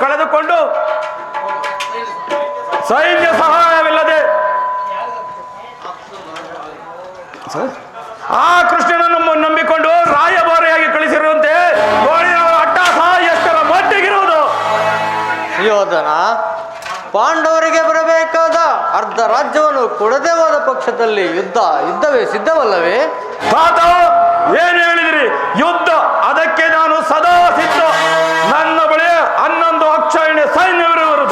ಕಳೆದುಕೊಂಡು ಸೈನ್ಯ ಸಹಾಯವಿಲ್ಲದೆ ಆ ಕೃಷ್ಣನನ್ನು ನಂಬಿಕೊಂಡು ರಾಯಭಾರಿಯಾಗಿ ಕಳಿಸಿರುವಂತೆ ಅಟ್ಟಾಸ ಎಷ್ಟರ ಮಟ್ಟಿಗಿರುವುದು. ಯೋಧನ, ಪಾಂಡವರಿಗೆ ಬರಬೇಕಾದ ಅರ್ಧ ರಾಜ್ಯವನ್ನು ಕೊಡದೆ ಹೋದ ಪಕ್ಷದಲ್ಲಿ ಯುದ್ಧವೇ ಸಿದ್ಧವಲ್ಲವೇ? ತಾತ ಏನು ಹೇಳಿದಿರಿ? ಯುದ್ಧ, ಅದಕ್ಕೆ ನಾನು ಸದಾ ಸಿದ್ಧ. ನನ್ನ ಬಳಿ 11 ಅಕ್ಷೌಹಿಣಿ ಸೈನ್ಯವಿರುವುದು.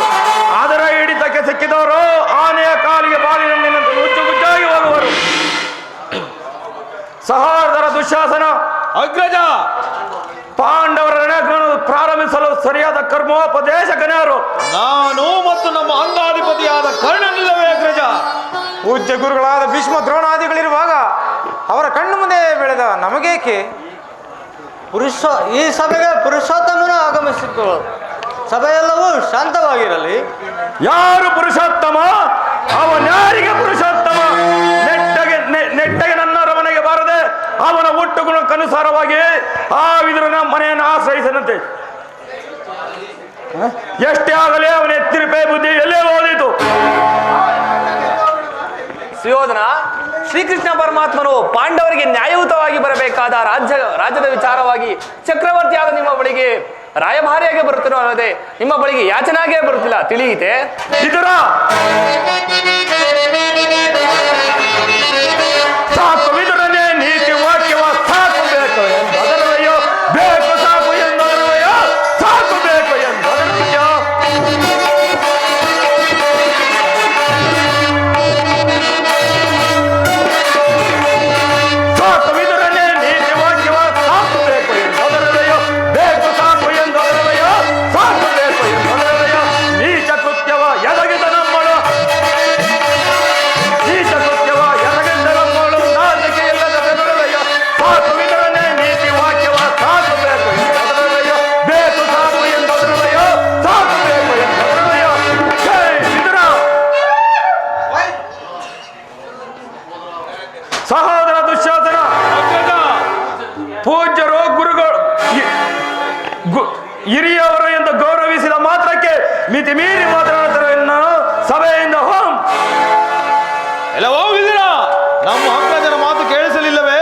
ಅದರ ಹಿಡಿತಕ್ಕೆ ಸಿಕ್ಕಿದವರು ಆನೆಯ ಕಾಲಿಗೆ ಬಾಲಿನಂತೆ ಗುಜ್ಜಾಗಿ ಹೋಗುವರು. ಸಹೋದರ ದುಶ್ಯಾಸನ, ಅಗ್ರಜ, ಪಾಂಡವರ ರಣಗಳನ್ನು ಪ್ರಾರಂಭಿಸಲು ಸರಿಯಾದ ಕರ್ಮೋಪದೇಶಕನ್ಯಾರು? ನಾನು ಮತ್ತು ನಮ್ಮ ಅಂಗಾಧಿಪತಿಯಾದ ಕರ್ಣನಿಲ್ಲವೇ ಅಗ್ರಜ? ಪೂಜ್ಯ ಗುರುಗಳಾದ ಭೀಷ್ಮ ದ್ರೋಣಾದಿಗಳಿರುವಾಗ ಅವರ ಕಣ್ಣು ಮುಂದೆ ಬೆಳೆದ ನಮಗೇಕೆ? ಈ ಸಭೆಗೆ ಪುರುಷೋತ್ತಮನು ಆಗಮಿಸಿದ್ದು. ಸಭೆಯೆಲ್ಲವೂ ಶಾಂತವಾಗಿರಲಿ. ಯಾರು ಪುರುಷೋತ್ತಮ? ಅವನ್ಯಾರಿಗೆ ಪುರುಷೋತ್ತಮ? ನೆಟ್ಟಗೆ ನನ್ನ ಅರಮನೆಗೆ ಬಾರದೆ ಅವನ ಹುಟ್ಟು ಗುಣಕ್ಕನುಸಾರವಾಗಿ ಆ ವಿದುರನ ಮನೆಯನ್ನು ಆಶ್ರಯಿಸದಂತೆ. ಎಷ್ಟೇ ಆಗಲಿ ಅವನ ಎತ್ತಿರುಪೆ ಬುದ್ಧಿ ಎಲ್ಲೇ ಓದಿತು. ಸುಯೋಧನ, ಶ್ರೀಕೃಷ್ಣ ಪರಮಾತ್ಮನು ಪಾಂಡವರಿಗೆ ನ್ಯಾಯಯುತವಾಗಿ ಬರಬೇಕಾದ ರಾಜ್ಯದ ವಿಚಾರವಾಗಿ ಚಕ್ರವರ್ತಿಯಾದ ನಿಮ್ಮ ಬಳಿಗೆ ರಾಯಭಾರಿಯಾಗಿ ಬರುತ್ತಿರೋ ಅಲ್ಲದೆ ನಿಮ್ಮ ಬಳಿಗೆ ಯಾಚನಾಗೇ ಬರುತ್ತಿಲ್ಲ, ತಿಳಿಯಿತೆ? ವಿದುರ, ಸಾಕು ವಿದುರನೇ, ನೀತಿ ವಾಕ್ಯವ ಸಾಕು ಬೇಕು ಎಂದರವಯ್ಯೋ, ಬೇಕು ಸಾಕು ಎಂದರವಯ್ಯೋ, ಸಾಕು ಬೇಕು ಎಂದರವಯ್ಯೋ. ಸಾಕು ವಿದುರನೇ, ನೀತಿ ವಾಕ್ಯವ ಸಾಕು ಬೇಕು ಎಂದರವಯ್ಯೋ, ಬೇಕು ಸಾಕು ಎಂದರವಯ್ಯೋ, ಸಾಕು ಬೇಕು ಎಂದರವಯ್ಯೋ. ನೀಚ ಕೃತ್ಯವ ಎದಗಿದ ನಮ್ಮಳು, ನೀಚ ಕೃತ್ಯವ ಎದಗಿದ ನಮ್ಮಳು, ನಾಚಿಕೆ ಇಲ್ಲದ ಬೆದರವಯ್ಯೋ. ಸಾಕು ವಿದುರನೇ, ನೀತಿ ವಾಕ್ಯವ ಸಾಕು ಬೇಕು ಎಂದರವಯ್ಯೋ, ಬೇಕು ಸಾಕು ಎಂದರವಯ್ಯೋ, ಸಾಕು ಬೇಕು ಎಂದರವಯ್ಯೋ. ಜೈ ವಿದುರ. ಸಹೋದರ ದುಶ್ಯಾಸನ, ಪೂಜ್ಯರು ಗುರುಗಳು ಹಿರಿಯವರು ಎಂದು ಗೌರವಿಸಿದ ಮಾತ್ರಕ್ಕೆ ಮಿತಿ ಮೀರಿ ಮಾತನಾಡುತ್ತಾರೆ ಸಭೆಯಿಂದ ಹೋಮ್. ಎಲ್ಲವೋ ವಿದುರ, ನಮ್ಮ ಅಗ್ರಜರ ಮಾತು ಕೇಳಿಸಲಿಲ್ಲವೇ?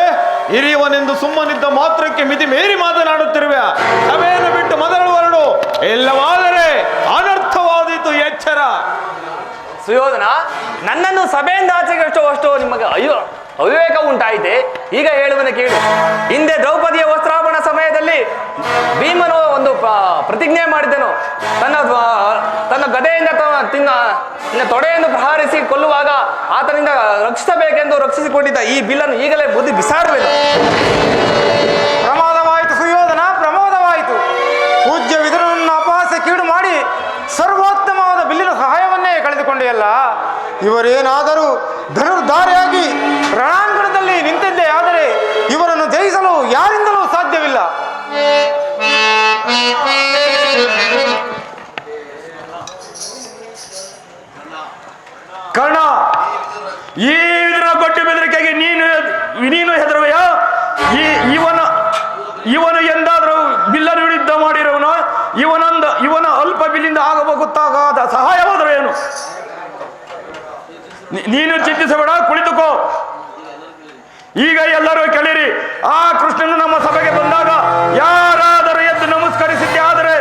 ಹಿರಿಯವನೆಂದು ಸುಮ್ಮನಿದ್ದ ಮಾತ್ರಕ್ಕೆ ಮಿತಿ ಮೀರಿ ಮಾತನಾಡುತ್ತಿರುವೆ. ಸಭೆಯನ್ನು ಬಿಟ್ಟು ಮೊದಲು ಹೊರಡು, ಇಲ್ಲವಾದರೆ ಅನರ್ಥವಾದೀತು, ಎಚ್ಚರ. ಸುಯೋಧನ, ನನ್ನನ್ನು ಸಭೆಯಿಂದ ಆಚೆಗೆ ಅಷ್ಟು ನಿಮಗೆ ಅವಿವೇಕ ಉಂಟಾಯಿತೆ. ಈಗ ಹೇಳುವನೆ ಕೇಳು. ಹಿಂದೆ ದ್ರೌಪದಿಯ ವಸ್ತ್ರಾಪಣ ಸಮಯದಲ್ಲಿ ಭೀಮನು ಒಂದು ಪ್ರತಿಜ್ಞೆ ಮಾಡಿದನು. ತನ್ನ ಗದೆಯಿಂದ ತೊಡೆಯನ್ನು ಪ್ರಹಾರಿಸಿ ಕೊಲ್ಲುವಾಗ ಆತನಿಂದ ರಕ್ಷಿಸಬೇಕೆಂದು ರಕ್ಷಿಸಿಕೊಂಡಿದ್ದ ಈ ಬಿಲ್ಲನ್ನು ಈಗಲೇ ಬುದ್ಧಿ ಬಿಸಾಡುವೆನು. ಪ್ರಮಾದವಾಯಿತು ಸುಯೋಧನ, ಪ್ರಮಾದವಾಯಿತು. ಪೂಜ್ಯ ವಿದುರನನ್ನು ಅಪಹಾಸ್ಯ ಕೀಡು ಮಾಡಿ ಸರ್ವೋತ್ತಮವಾದ ಬಿಲ್ಲಿನ ಸಹಾಯವನ್ನೇ ಕಳೆದುಕೊಂಡೆಯಲ್ಲ. ಇವರೇನಾದರೂ ಧನುರ್ಧಾರಿಯಾಗಿ ರಣಾಂಗಣದಲ್ಲಿ ನಿಂತಿದ್ದೇ ಆದರೆ ಇವರನ್ನು ಜಯಿಸಲು ಯಾರಿಂದಲೂ ಸಾಧ್ಯವಿಲ್ಲ. ಕರ್ಣ, ಈ ವಿದುರ ಕೊಟ್ಟ ಬೆದರಿಕೆಗೆ ನೀನು ಹೆದರುವೆಯ? ಇವನು ಎಂದಾದರೂ ಬಿಲ್ಲನ್ನು ಯುದ್ಧ ಮಾಡಿರುವನು? ಇವನ ಅಲ್ಪ ಬಿಲ್ಲಿಂದ ಆಗಬಹುದಾದ ಸಹಾಯವಾದರೂ ಏನು? ನೀನು ಚಿಂತಿಸಬೇಡ, ಕುಳಿತುಕೋ. ಈಗ ಎಲ್ಲರೂ ಕೇಳಿರಿ. ಆ ಕೃಷ್ಣನು ನಮ್ಮ ಸಭೆಗೆ ಬಂದಾಗ ಯಾರಾದರೂ ಎದ್ದು ನಮಸ್ಕರಿಸಿದ್ದೆ ಆದರೆ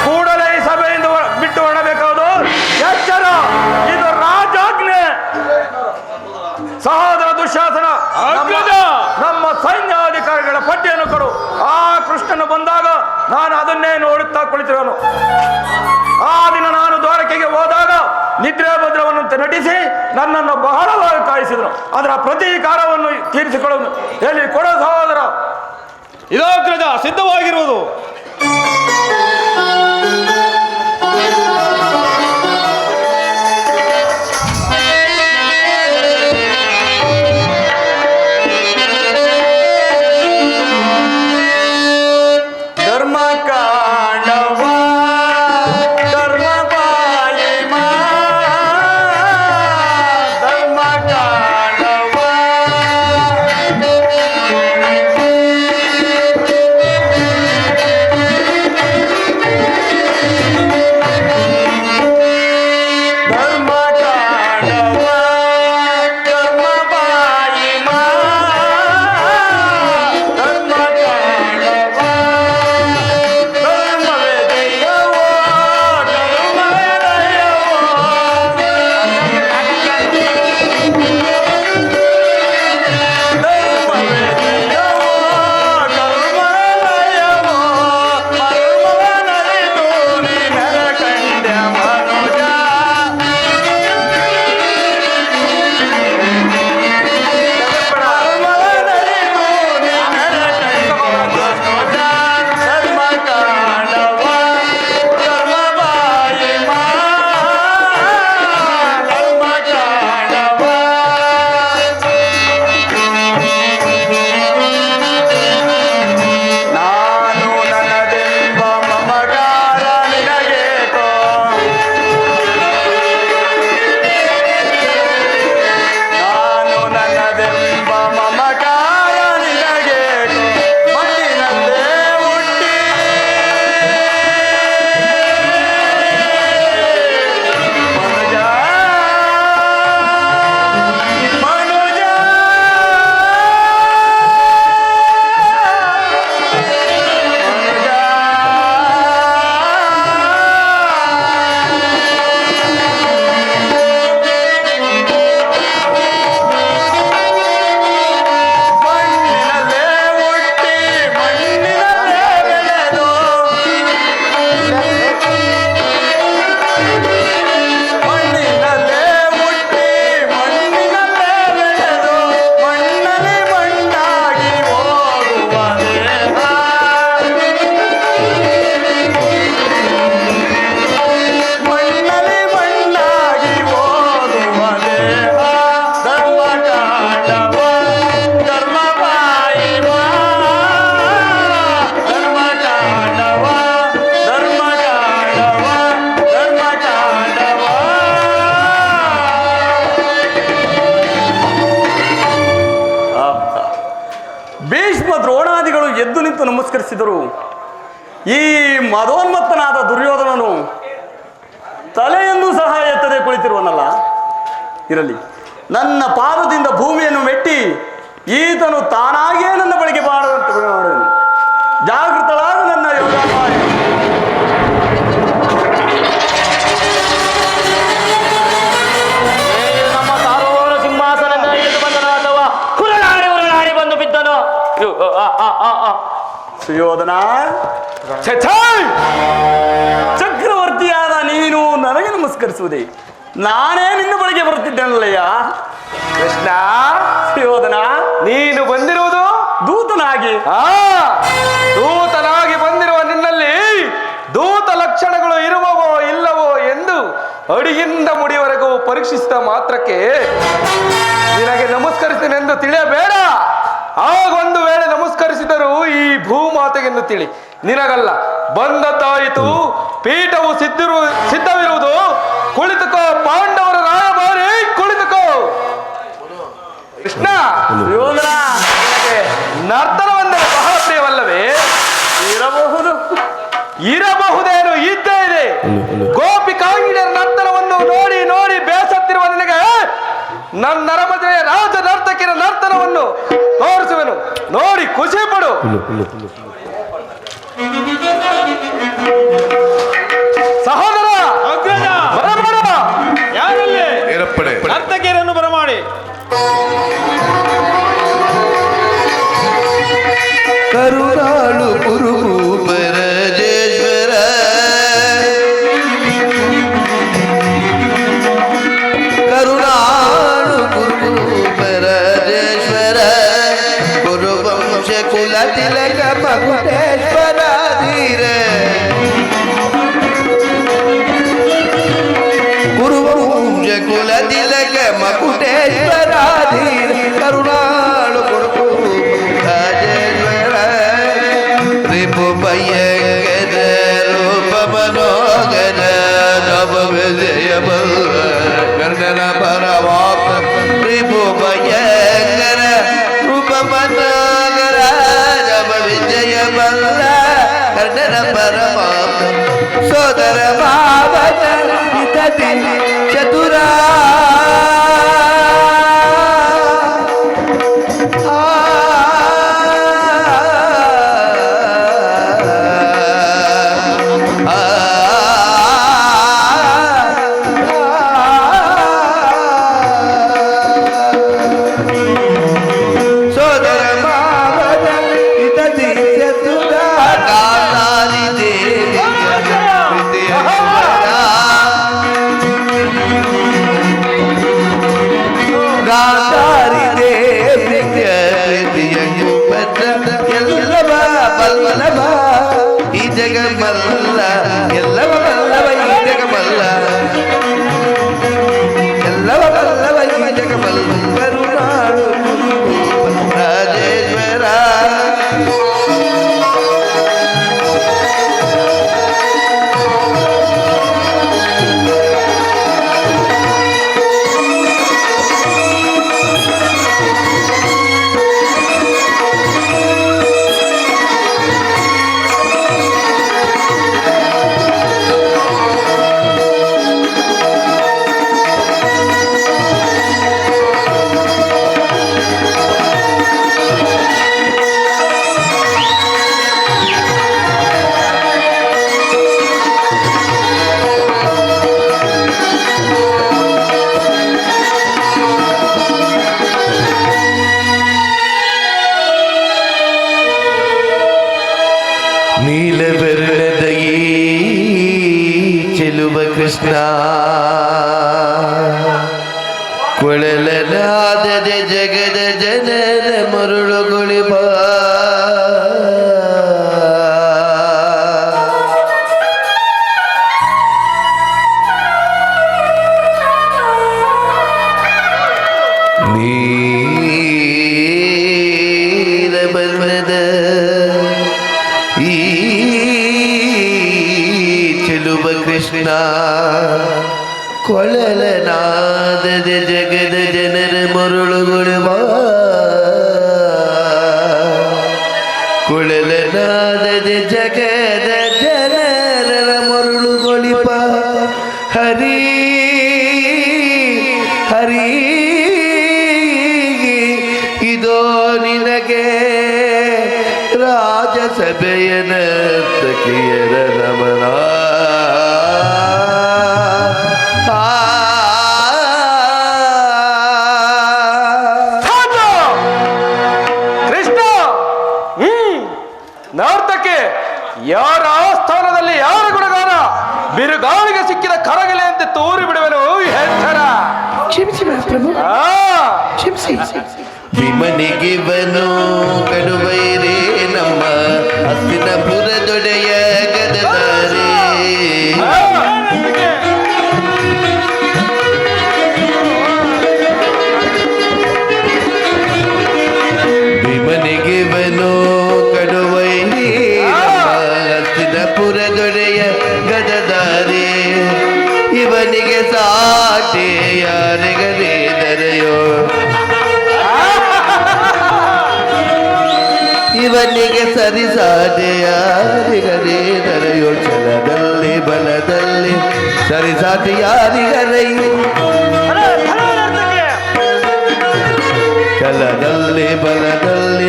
ಕೂಡಲೇ ಈ ಸಭೆಯಿಂದ ಬಿಟ್ಟು ಹೊರಡಬೇಕಾದು. ಎಚ್ಚರ, ಇದು ರಾಜಾಜ್ಞೆ. ಸಹೋದರ ದುಶ್ಯಾಸನ, ನಮ್ಮ ಸೈನ್ಯಾಧಿಕಾರಿಗಳ ಪಟ್ಟಿಯನ್ನು ಕೊಡು. ಆ ಕೃಷ್ಣನು ಬಂದಾಗ ನಾನು ಅದನ್ನೇ ನೋಡುತ್ತಾ ಕುಳಿತಿರೋನು. ಆ ದಿನ ನಾನು ದ್ವಾರಕೆಗೆ ಹೋದಾಗ ನಿದ್ರೆ ಭದ್ರವನ್ನಂತೆ ನಟಿಸಿ ನನ್ನನ್ನು ಬಹಳವಾಗಿ ಕಾಯಿಸಿದನು. ಅದರ ಪ್ರತೀಕಾರವನ್ನು ತೀರಿಸಿಕೊಳ್ಳುವುದು ಹೇಳಿ ಕೊಡೋ ಸಹೋದರ. ಇದಾಗ್ರಜ ಸಿದ್ಧವಾಗಿರುವುದು. ಕಳಿಸಿದರು. ಈ ಮದೋನ್ಮತ್ತನಾದ ದುರ್ಯೋಧನನು ತಲೆಯನ್ನು ಸಹ ಎತ್ತದೆ ಕುಳಿತಿರುವನಲ್ಲ. ಇರಲಿ, ನನ್ನ ಪಾದದಿಂದ ಭೂಮಿಯನ್ನು ಮೆಟ್ಟಿ ಈತನು ತಾನಾಗಿಯೇ ನನ್ನ ಬಳಿಗೆ ಮಾಡುವಂತೆ ಮಾಡುವನು. ಜಾಗೃತಳಾದ ನನ್ನ ಯೋಗಾಮಾರಿ. ನಮ್ಮ ಸಾರ್ವಭೌಮ ಸಿಂಹಾಸನ ಎದ್ದು ಬಂದನೋ ಅಥವಾ ಹುರುಳಾಡಿ ಬಂದು ಬಿದ್ದನೋ? ಸುಯೋಧನ, ಚಕ್ರವರ್ತಿಯಾದ ನೀನು ನನಗೆ ನಮಸ್ಕರಿಸುವುದೇ? ನಾನೇ ನಿನ್ನ ಬಳಿಗೆ ಬರುತ್ತಿದ್ದೇನಲ್ಲಯ್ಯ. ಕೃಷ್ಣ, ಸುಯೋಧನ, ನೀನು ಬಂದಿರುವುದು ದೂತನಾಗಿ. ದೂತನಾಗಿ ಬಂದಿರುವ ನಿನ್ನಲ್ಲಿ ದೂತ ಲಕ್ಷಣಗಳು ಇರುವವೋ ಇಲ್ಲವೋ ಎಂದು ಅಡಿಯಿಂದ ಮುಡಿಯವರೆಗೂ ಪರೀಕ್ಷಿಸಿದ ಮಾತ್ರಕ್ಕೆ ನಿನಗೆ ನಮಸ್ಕರಿಸಿನೆಂದು ತಿಳಿಯಬೇಡ. ಆಗೊಂದು ವೇಳೆ ನಮಸ್ಕರಿಸಿದರೂ ಈ ಭೂಮಾತೆಗೆಂದು ತಿಳಿ, ನಿನಗಲ್ಲ. ಬಂದದ್ದಾಯಿತು, ಪೀಠವು ಸಿದ್ಧವಿರುವುದು. ಕುಳಿತುಕೋ ಪಾಂಡವರ ರಾಯಭಾರಿ, ಕುಳಿತುಕೋ. ಕೃಷ್ಣ, ಸುಯೋಧನ, ನರ್ತನವೆಂದರೆ ಬಹಳ ಪ್ರಿಯವಲ್ಲವೇ? ಇರಬಹುದೇನು, ಇದ್ದೇ ಇದೆ. ಗೋಪಿಕಾಂಗಿಣಿಯರ ನರ್ತನವನ್ನು ನೋಡಿ ನೋಡಿ ಬೇಸತ್ತಿರುವ ನಿನಗೆ ನನ್ನ ನರಮದುವೆ ರಾಜ ನರ್ತಕಿರ ನರ್ತನವನ್ನು ತೋರಿಸುವೆನು. ನೋಡಿ ಖುಷಿ ಪಡು. ಸಹೋದರ, ಅಗ್ರಜ, ಬರಬೇಡ. ಯಾರಲ್ಲಿ ನರ್ತಕಿಯರನ್ನು ಬರಮಾಡಿ. ಕರುಣಾಳು ಕುರುಭೂಪರ ಜೇಶ್ವರ, ಕರುಣಾಳು ಕುರುಭೂಪರ ಜೇಶ್ವರ, ಕುರುವಂಶ ಕುಲ ತಿಲಕ ಮಗುಟೇಶ್ವರ ಧೀರ, ಕುರುವಂಶ ಕುಲ ತಿಲಕ ಮಗುಟೇಶ್ವರ ಧೀರ, ಕರುಣಾಳು ಕುರುಭೂಪರ ಜೇಶ್ವರ, ರಿಪು ಭಯಂಕರ ರೂಪ ಮನೋಗರ, ನವ ವಿಜಯ ಬಲ್ಲ ಕರ್ಣನ ಪರಮಾಪ, ರಿಪು ಭಯಂಕರ ರೂಪ ಮನೋಗರ, ನವ ವಿಜಯ ಬಲ್ಲ ಕರ್ಣನ ಪರಮಾಪ, ಸೋದರ ಭಾವನ ಹಿತದಿ ಚತುರ, ಸೋದರ ಮಾವನ ಹಿತದಿ ಚತುರ, ಗಾಂಧಾರಿ ದೇವಿಯ ಪ್ರೀತಿಯ ಸುಮರ, ಗಾಂಧಾರಿ ದೇವಿಯ ಪ್ರೀತಿಯ ಸುಮರ, ಎಲ್ಲವ ಬಲ್ಲವ ಈ ಜಗಮಲ್ಲ, ಎಲ್ಲವ ಬಲ್ಲವ ಈ ಜಗಮಲ್ಲ, ಎಲ್ಲವ ಬಲ್ಲವ ಈ ಜಗಮಲ್ಲ, ಕರುಣಾಳು ರಾಜೇಶ್ವರ. ನೀಲಬೆರಳದ ಈ ಚೆಲುವ ಕೃಷ್ಣ, ಕೊಳಲನಾದದ ಜಗದ ಜನರ ಮರುಳುಗೊಳಿಬ, ನೀಲಬೆರಳದ ಈ ಚೆಲುವ ಕೃಷ್ಣ, ಕೊಳಲನಾದದ ಜಗದ ಜನರ ಮರುಳುಗೊಳುವ, ಕೊಳಲನಾದ ಜಗದ ಜನರ ಮರುಳುಗೊಳಿಪ ಹರಿ ಹರಿ ಇದೋ ನಿನಗೆ ರಾಜಸಭೆಯ ನರ್ತಕಿಯರ ನಮನ ಕೃಷ್ಣ ನರ್ತಕ್ಕೆ ಯಾರ ಆಸ್ಥಾನದಲ್ಲಿ ಯಾರ ಗುಣಗಾನ ಬಿರುಗಾಳಿಗೆ ಸಿಕ್ಕಿದ ಕರಗಲೆಯಂತೆ ತೋರಿ ಬಿಡುವೆನು ಎಚ್ಚರ. ಕ್ಷಮಿಸಿ ಪ್ರಭು ಕ್ಷಮಿಸಿ ವಿಮನಿಗಿವನು ಕಡುವೈರೇ ನಮ್ಮ ಹಸ್ತಿನಪುರದೊಡೆಯ ಗದದಾರೇ ವಿಮನಿಗಿವನು ಕಡುವೈರೇ ಹಸ್ತಿನಪುರದೊಡೆಯ ಗದದಾರೇ ಇವನಿಗೆ ಸಾಟಿ ಯಾರಿಗರೇ ದರೆಯೋ ಇವನಿಗೆ ಸರಿಸಾದೆ ಯಾರಿಗರೇ ದರೆಯೋ ಛಲದಲ್ಲಿ ಬಲದಲ್ಲಿ ಸರಿಸಾಟಿ ಯಾರಿಗರೈ ಛಲದಲ್ಲಿ ಬಲದಲ್ಲಿ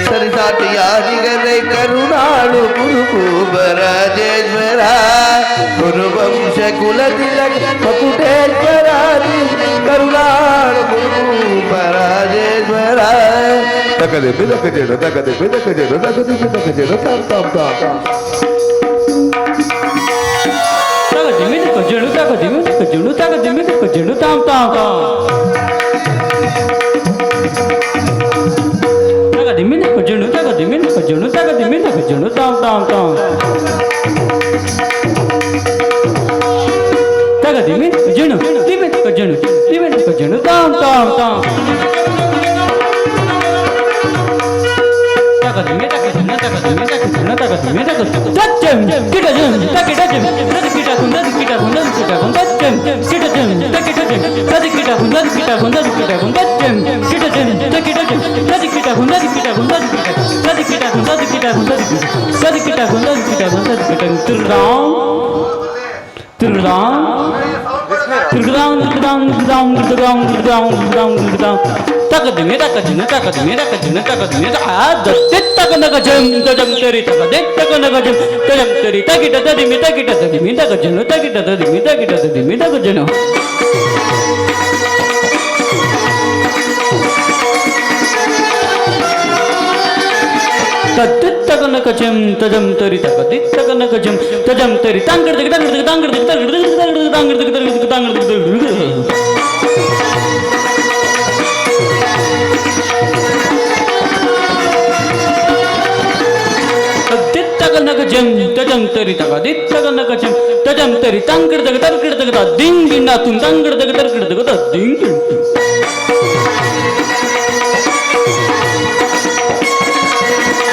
ಸರಿಸಾಟಿ ಯಾರಿಗರೈ ಕರುಣಾಳು ಕುರುಕೂಬರಾಜೇಶ್ವರ ಕುರುವಂಶ ಕುಲತಿಲಕ ಮಕುಟೇಶ್ವರ ಕರುಣಾಳು ಕುರುಕೂಬರಾಜೇಶ್ವರ ತಗದೆ ಬಿದಕಜೇನು ತಗದೆ ಬಿದಕಜೇನು ತಗದೆ ಬಿದಕಜೇನು ತಾಮ್ ತಾಮ್ ತಾಮ್ ತಗದಿಮಿದ ಕಜುಳು ತಗದಿಮಿದ ಕಜುಳು ತಗದಿಮಿದ ಕಜುಳು ತಾಮ್ ತಾಮ್ ತಾಮ್ ತಗದಿಮಿದ ಕಜುಳು ತಗದಿಮಿದ ಕಜುಳು ತಗದಿಮಿದ ಕಜುಳು ತಾಮ್ ತಾಮ್ ತಾಮ್ ತಗದಿಮಿದ ಕಜುಳು ದಿಮಿದ ಕಜುಳು ದಿಮಿದ ಕಜುಳು ತಾಮ್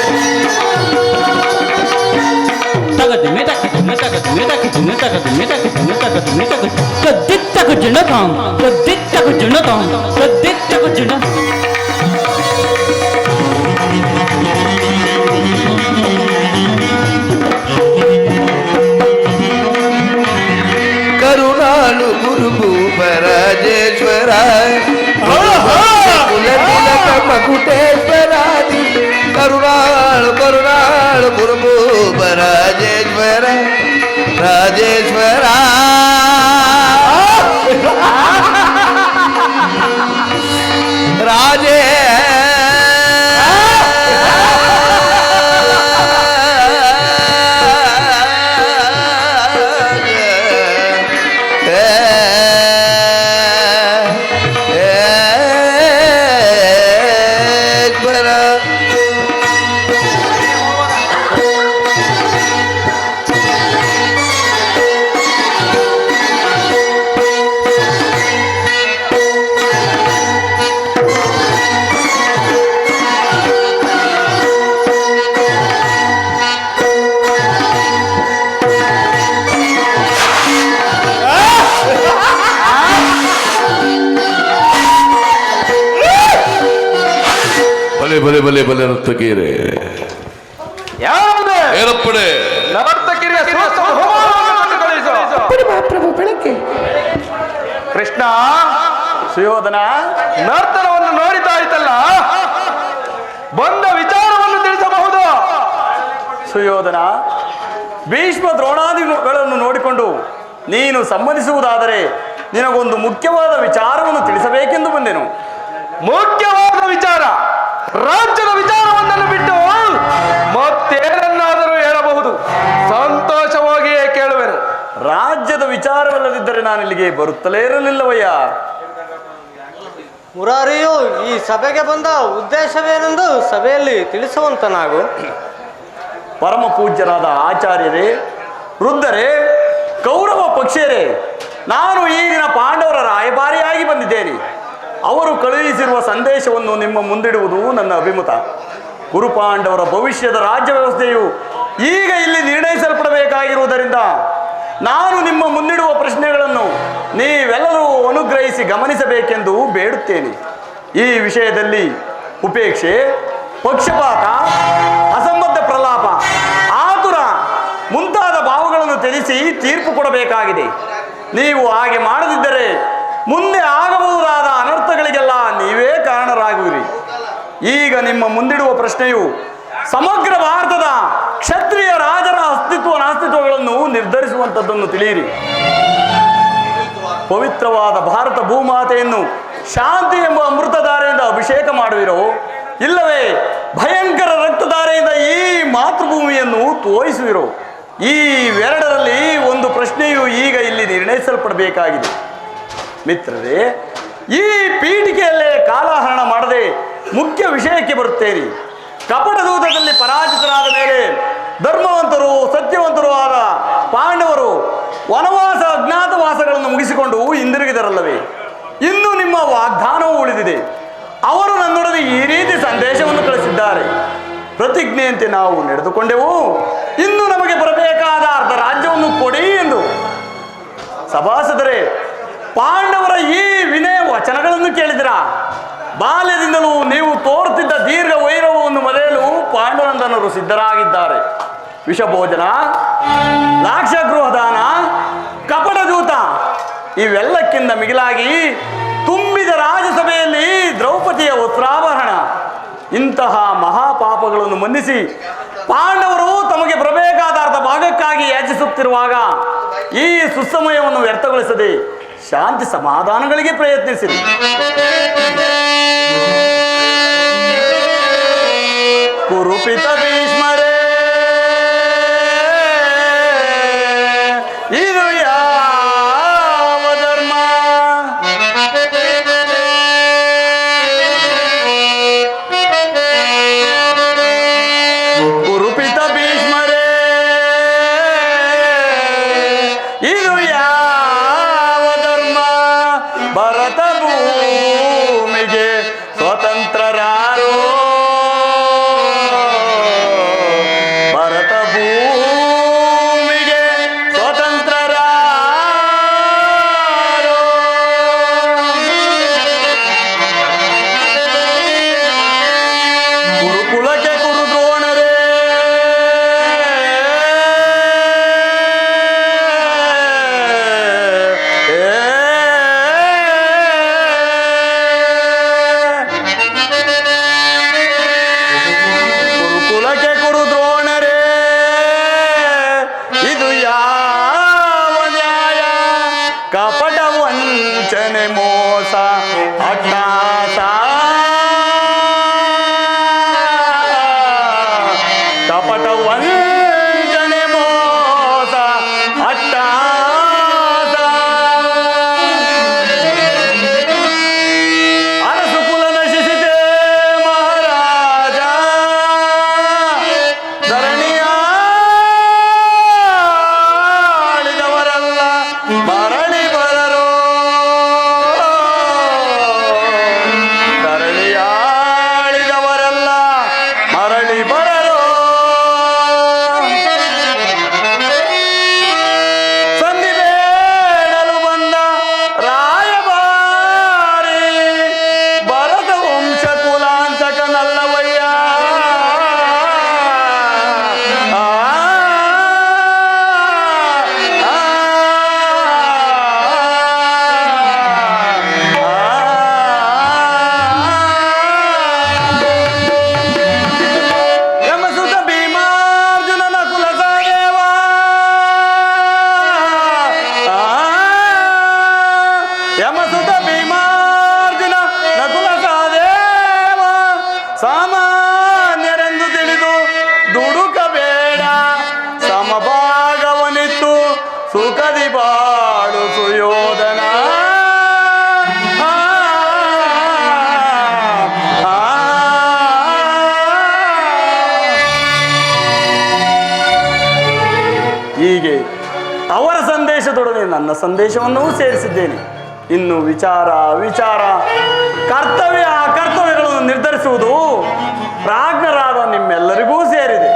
ತಾಮ್ ತಾಮ್ ಕರುಣಾಳು ಗುರುಭೂಪರಾಜೇಶ್ವರ ಕುಲತಿಲಕ ಮಕುಟೇಶ್ವರಾದಿ ಕರುಣಾಳು ಕರುಣಾಳು ಗುರುಭೂಪರಾಜೇಶ್ವರ ರಾಜೇಶ್ವರ ರಾಜೇ ಯಾವುದೇ ಏರ್ಪಡೆ ನರ್ತಕಿರಿಯ ಸೂಕ್ತ ಹೋಮವನ್ನು ಕಳುಹಿಸು. ಕೃಷ್ಣ, ಸುಯೋಧನ, ನರ್ತನವನ್ನು ನೋಡಿದ್ದಾಯ್ತಲ್ಲ, ಬಂದ ವಿಚಾರವನ್ನು ತಿಳಿಸಬಹುದು. ಸುಯೋಧನ, ಭೀಷ್ಮ ದ್ರೋಣಾದಿಗಳನ್ನು ನೋಡಿಕೊಂಡು ನೀನು ಸಮ್ಮತಿಸುವುದಾದರೆ ನಿನಗೊಂದು ಮುಖ್ಯವಾದ ವಿಚಾರವನ್ನು ತಿಳಿಸಬೇಕೆಂದು ಬಂದೆನು. ಮುಖ್ಯವಾದ ವಿಚಾರ, ರಾಜ್ಯದ ವಿಚಾರವನ್ನನ್ನು ಬಿಟ್ಟು ಮತ್ತೇನನ್ನಾದರೂ ಹೇಳಬಹುದು. ಸಂತೋಷವಾಗಿಯೇ ಕೇಳುವೆನು. ರಾಜ್ಯದ ವಿಚಾರವಲ್ಲದಿದ್ದರೆ ನಾನಿಲ್ಲಿಗೆ ಬರುತ್ತಲೇ ಇರಲಿಲ್ಲವಯ್ಯ. ಮುರಾರಿಯು ಈ ಸಭೆಗೆ ಬಂದ ಉದ್ದೇಶವೇನೆಂದು ಸಭೆಯಲ್ಲಿ ತಿಳಿಸುವಂತನಾಗು. ಪರಮ ಪೂಜ್ಯರಾದ ಆಚಾರ್ಯರೇ, ವೃದ್ಧರೇ, ಕೌರವ ಪಕ್ಷಿಯರೇ, ನಾನು ಈಗಿನ ಪಾಂಡವರ ರಾಯಭಾರಿಯಾಗಿ ಬಂದಿದ್ದೇನೆ. ಅವರು ಕಳುಹಿಸಿರುವ ಸಂದೇಶವನ್ನು ನಿಮ್ಮ ಮುಂದಿಡುವುದು ನನ್ನ ಅಭಿಮತ. ಗುರುಪಾಂಡವರ ಭವಿಷ್ಯದ ರಾಜ್ಯ ವ್ಯವಸ್ಥೆಯು ಈಗ ಇಲ್ಲಿ ನಿರ್ಣಯಿಸಲ್ಪಡಬೇಕಾಗಿರುವುದರಿಂದ ನಾನು ನಿಮ್ಮ ಮುಂದಿಡುವ ಪ್ರಶ್ನೆಗಳನ್ನು ನೀವೆಲ್ಲರೂ ಅನುಗ್ರಹಿಸಿ ಗಮನಿಸಬೇಕೆಂದು ಬೇಡುತ್ತೇನೆ. ಈ ವಿಷಯದಲ್ಲಿ ಉಪೇಕ್ಷೆ, ಪಕ್ಷಪಾತ, ಅಸಂಬದ್ಧ ಪ್ರಲಾಪ, ಆತುರ ಮುಂತಾದ ಭಾವಗಳನ್ನು ತ್ಯಜಿಸಿ ತೀರ್ಪು ಕೊಡಬೇಕಾಗಿದೆ. ನೀವು ಹಾಗೆ ಮಾಡದಿದ್ದರೆ ಮುಂದೆ ಆಗಬಹುದಾದ ಅನರ್ಥಗಳಿಗೆಲ್ಲ ನೀವೇ ಕಾರಣರಾಗುವಿರಿ. ಈಗ ನಿಮ್ಮ ಮುಂದಿಡುವ ಪ್ರಶ್ನೆಯು ಸಮಗ್ರ ಭಾರತದ ಕ್ಷತ್ರಿಯ ರಾಜರ ಅಸ್ತಿತ್ವ ನಾಸ್ತಿತ್ವಗಳನ್ನು ನಿರ್ಧರಿಸುವಂಥದ್ದನ್ನು ತಿಳಿಯಿರಿ. ಪವಿತ್ರವಾದ ಭಾರತ ಭೂಮಾತೆಯನ್ನು ಶಾಂತಿ ಎಂಬ ಅಮೃತಧಾರೆಯಿಂದ ಅಭಿಷೇಕ ಮಾಡುವಿರೋ, ಇಲ್ಲವೇ ಭಯಂಕರ ರಕ್ತಧಾರೆಯಿಂದ ಈ ಮಾತೃಭೂಮಿಯನ್ನು ತೋರಿಸುವಿರೋ? ಈ ಎರಡರಲ್ಲಿ ಒಂದು ಪ್ರಶ್ನೆಯು ಈಗ ಇಲ್ಲಿ ನಿರ್ಣಯಿಸಲ್ಪಡಬೇಕಾಗಿದೆ. ಮಿತ್ರರೇ, ಈ ಪೀಠಿಕೆಯಲ್ಲೇ ಕಾಲಹರಣ ಮಾಡದೆ ಮುಖ್ಯ ವಿಷಯಕ್ಕೆ ಬರುತ್ತೇನೆ. ಕಪಟದೂತದಲ್ಲಿ ಪರಾಜಿತರಾದ ಮೇಲೆ ಧರ್ಮವಂತರು, ಸತ್ಯವಂತರು ಆದ ಪಾಂಡವರು ವನವಾಸ, ಅಜ್ಞಾತವಾಸಗಳನ್ನು ಮುಗಿಸಿಕೊಂಡು ಹಿಂದಿರುಗಿದರಲ್ಲವೇ? ಇನ್ನು ನಿಮ್ಮ ವಾಗ್ದಾನವೂ ಉಳಿದಿದೆ. ಅವರು ನನ್ನೊಡನೆ ಈ ರೀತಿ ಸಂದೇಶವನ್ನು ಕಳಿಸಿದ್ದಾರೆ. ಪ್ರತಿಜ್ಞೆಯಂತೆ ನಾವು ನಡೆದುಕೊಂಡೆವು. ಇನ್ನು ನಮಗೆ ಬರಬೇಕಾದ ಅರ್ಧ ರಾಜ್ಯವನ್ನು ಕೊಡಿ ಎಂದು. ಸಭಾಸದರೇ, ಪಾಂಡವರ ಈ ವಿನಯ ವಚನಗಳನ್ನು ಕೇಳಿದಿರಾ? ಬಾಲ್ಯದಿಂದಲೂ ನೀವು ತೋರುತ್ತಿದ್ದ ದೀರ್ಘ ವೈರವವನ್ನು ಮರೆಯಲು ಪಾಂಡುನಂದನರು ಸಿದ್ಧರಾಗಿದ್ದಾರೆ. ವಿಷಭೋಜನ, ಲಾಕ್ಷಗೃಹದಾನ, ಕಪಟದೂತ ಇವೆಲ್ಲಕ್ಕಿಂತ ಮಿಗಿಲಾಗಿ ತುಂಬಿದ ರಾಜಸಭೆಯಲ್ಲಿ ದ್ರೌಪದಿಯ ವಸ್ತ್ರಾಭರಣ, ಇಂತಹ ಮಹಾಪಾಪಗಳನ್ನು ಮನ್ನಿಸಿ ಪಾಂಡವರು ತಮಗೆ ಬರಬೇಕಾದ ಅರ್ಧ ಭಾಗಕ್ಕಾಗಿ ಯಾಚಿಸುತ್ತಿರುವಾಗ ಈ ಸುಸಮಯವನ್ನು ವ್ಯರ್ಥಗೊಳಿಸದೆ ಶಾಂತಿ ಸಮಾಧಾನಗಳಿಗೆ ಪ್ರಯತ್ನಿಸಿರಿ. ಕುರುಪಿತ ಭೀಷ್ಮರೇ, ಇದು ಯಾವ ಧರ್ಮ? ಕುರುಪಿತ ಭೀಷ್ಮರೇ, ಇದು ಯಾವ ಧರ್ಮ? ಭರತ ಭೂಮಿಗೆ ಸ್ವತಂತ್ರರಾರೋ, ಭರತ ಭೂಮಿಗೆ ಸ್ವತಂತ್ರರಾರೋ. ಗುರುಕುಲಕ್ಕೆ ಕುರು ದ್ರೋಣರೇ, ಗುರುಕುಲಕ್ಕೆ ಕುರು ದ್ರೋಣರೇ, ಇದು ಯಾವ ನ್ಯಾಯ? ಕಪಟ ವಂಚನೆ, ಮೋಸ, ಅಟ್ಟಾಸ, ಕಪಟ ವಂಚನೆ, ಮೋಸ, ಅಟ್ಟಾಸ. ಅರಸು ಕುಲ ನಶಿಸಿದೆ ಮಹಾರಾಜ, ಧರಣಿಯಾಳಿದವರಲ್ಲ ಮರಳಿ ಬರರೋ, ಧರಣಿಯಾಳಿದವರಲ್ಲ ಮರಳಿ ಬರರೋ. ಸುಖದಿ ಬಾಳು ಸುಯೋಧನ. ಹೀಗೆ ಅವರ ಸಂದೇಶದೊಡನೆ ನನ್ನ ಸಂದೇಶವನ್ನೂ ಸೇರಿಸಿದ್ದೇನೆ. ಇನ್ನು ವಿಚಾರ ಕರ್ತವ್ಯ ಅಕರ್ತವ್ಯಗಳನ್ನು ನಿರ್ಧರಿಸುವುದು ಪ್ರಾಜ್ಞರಾದ ನಿಮ್ಮೆಲ್ಲರಿಗೂ ಸೇರಿದೆ.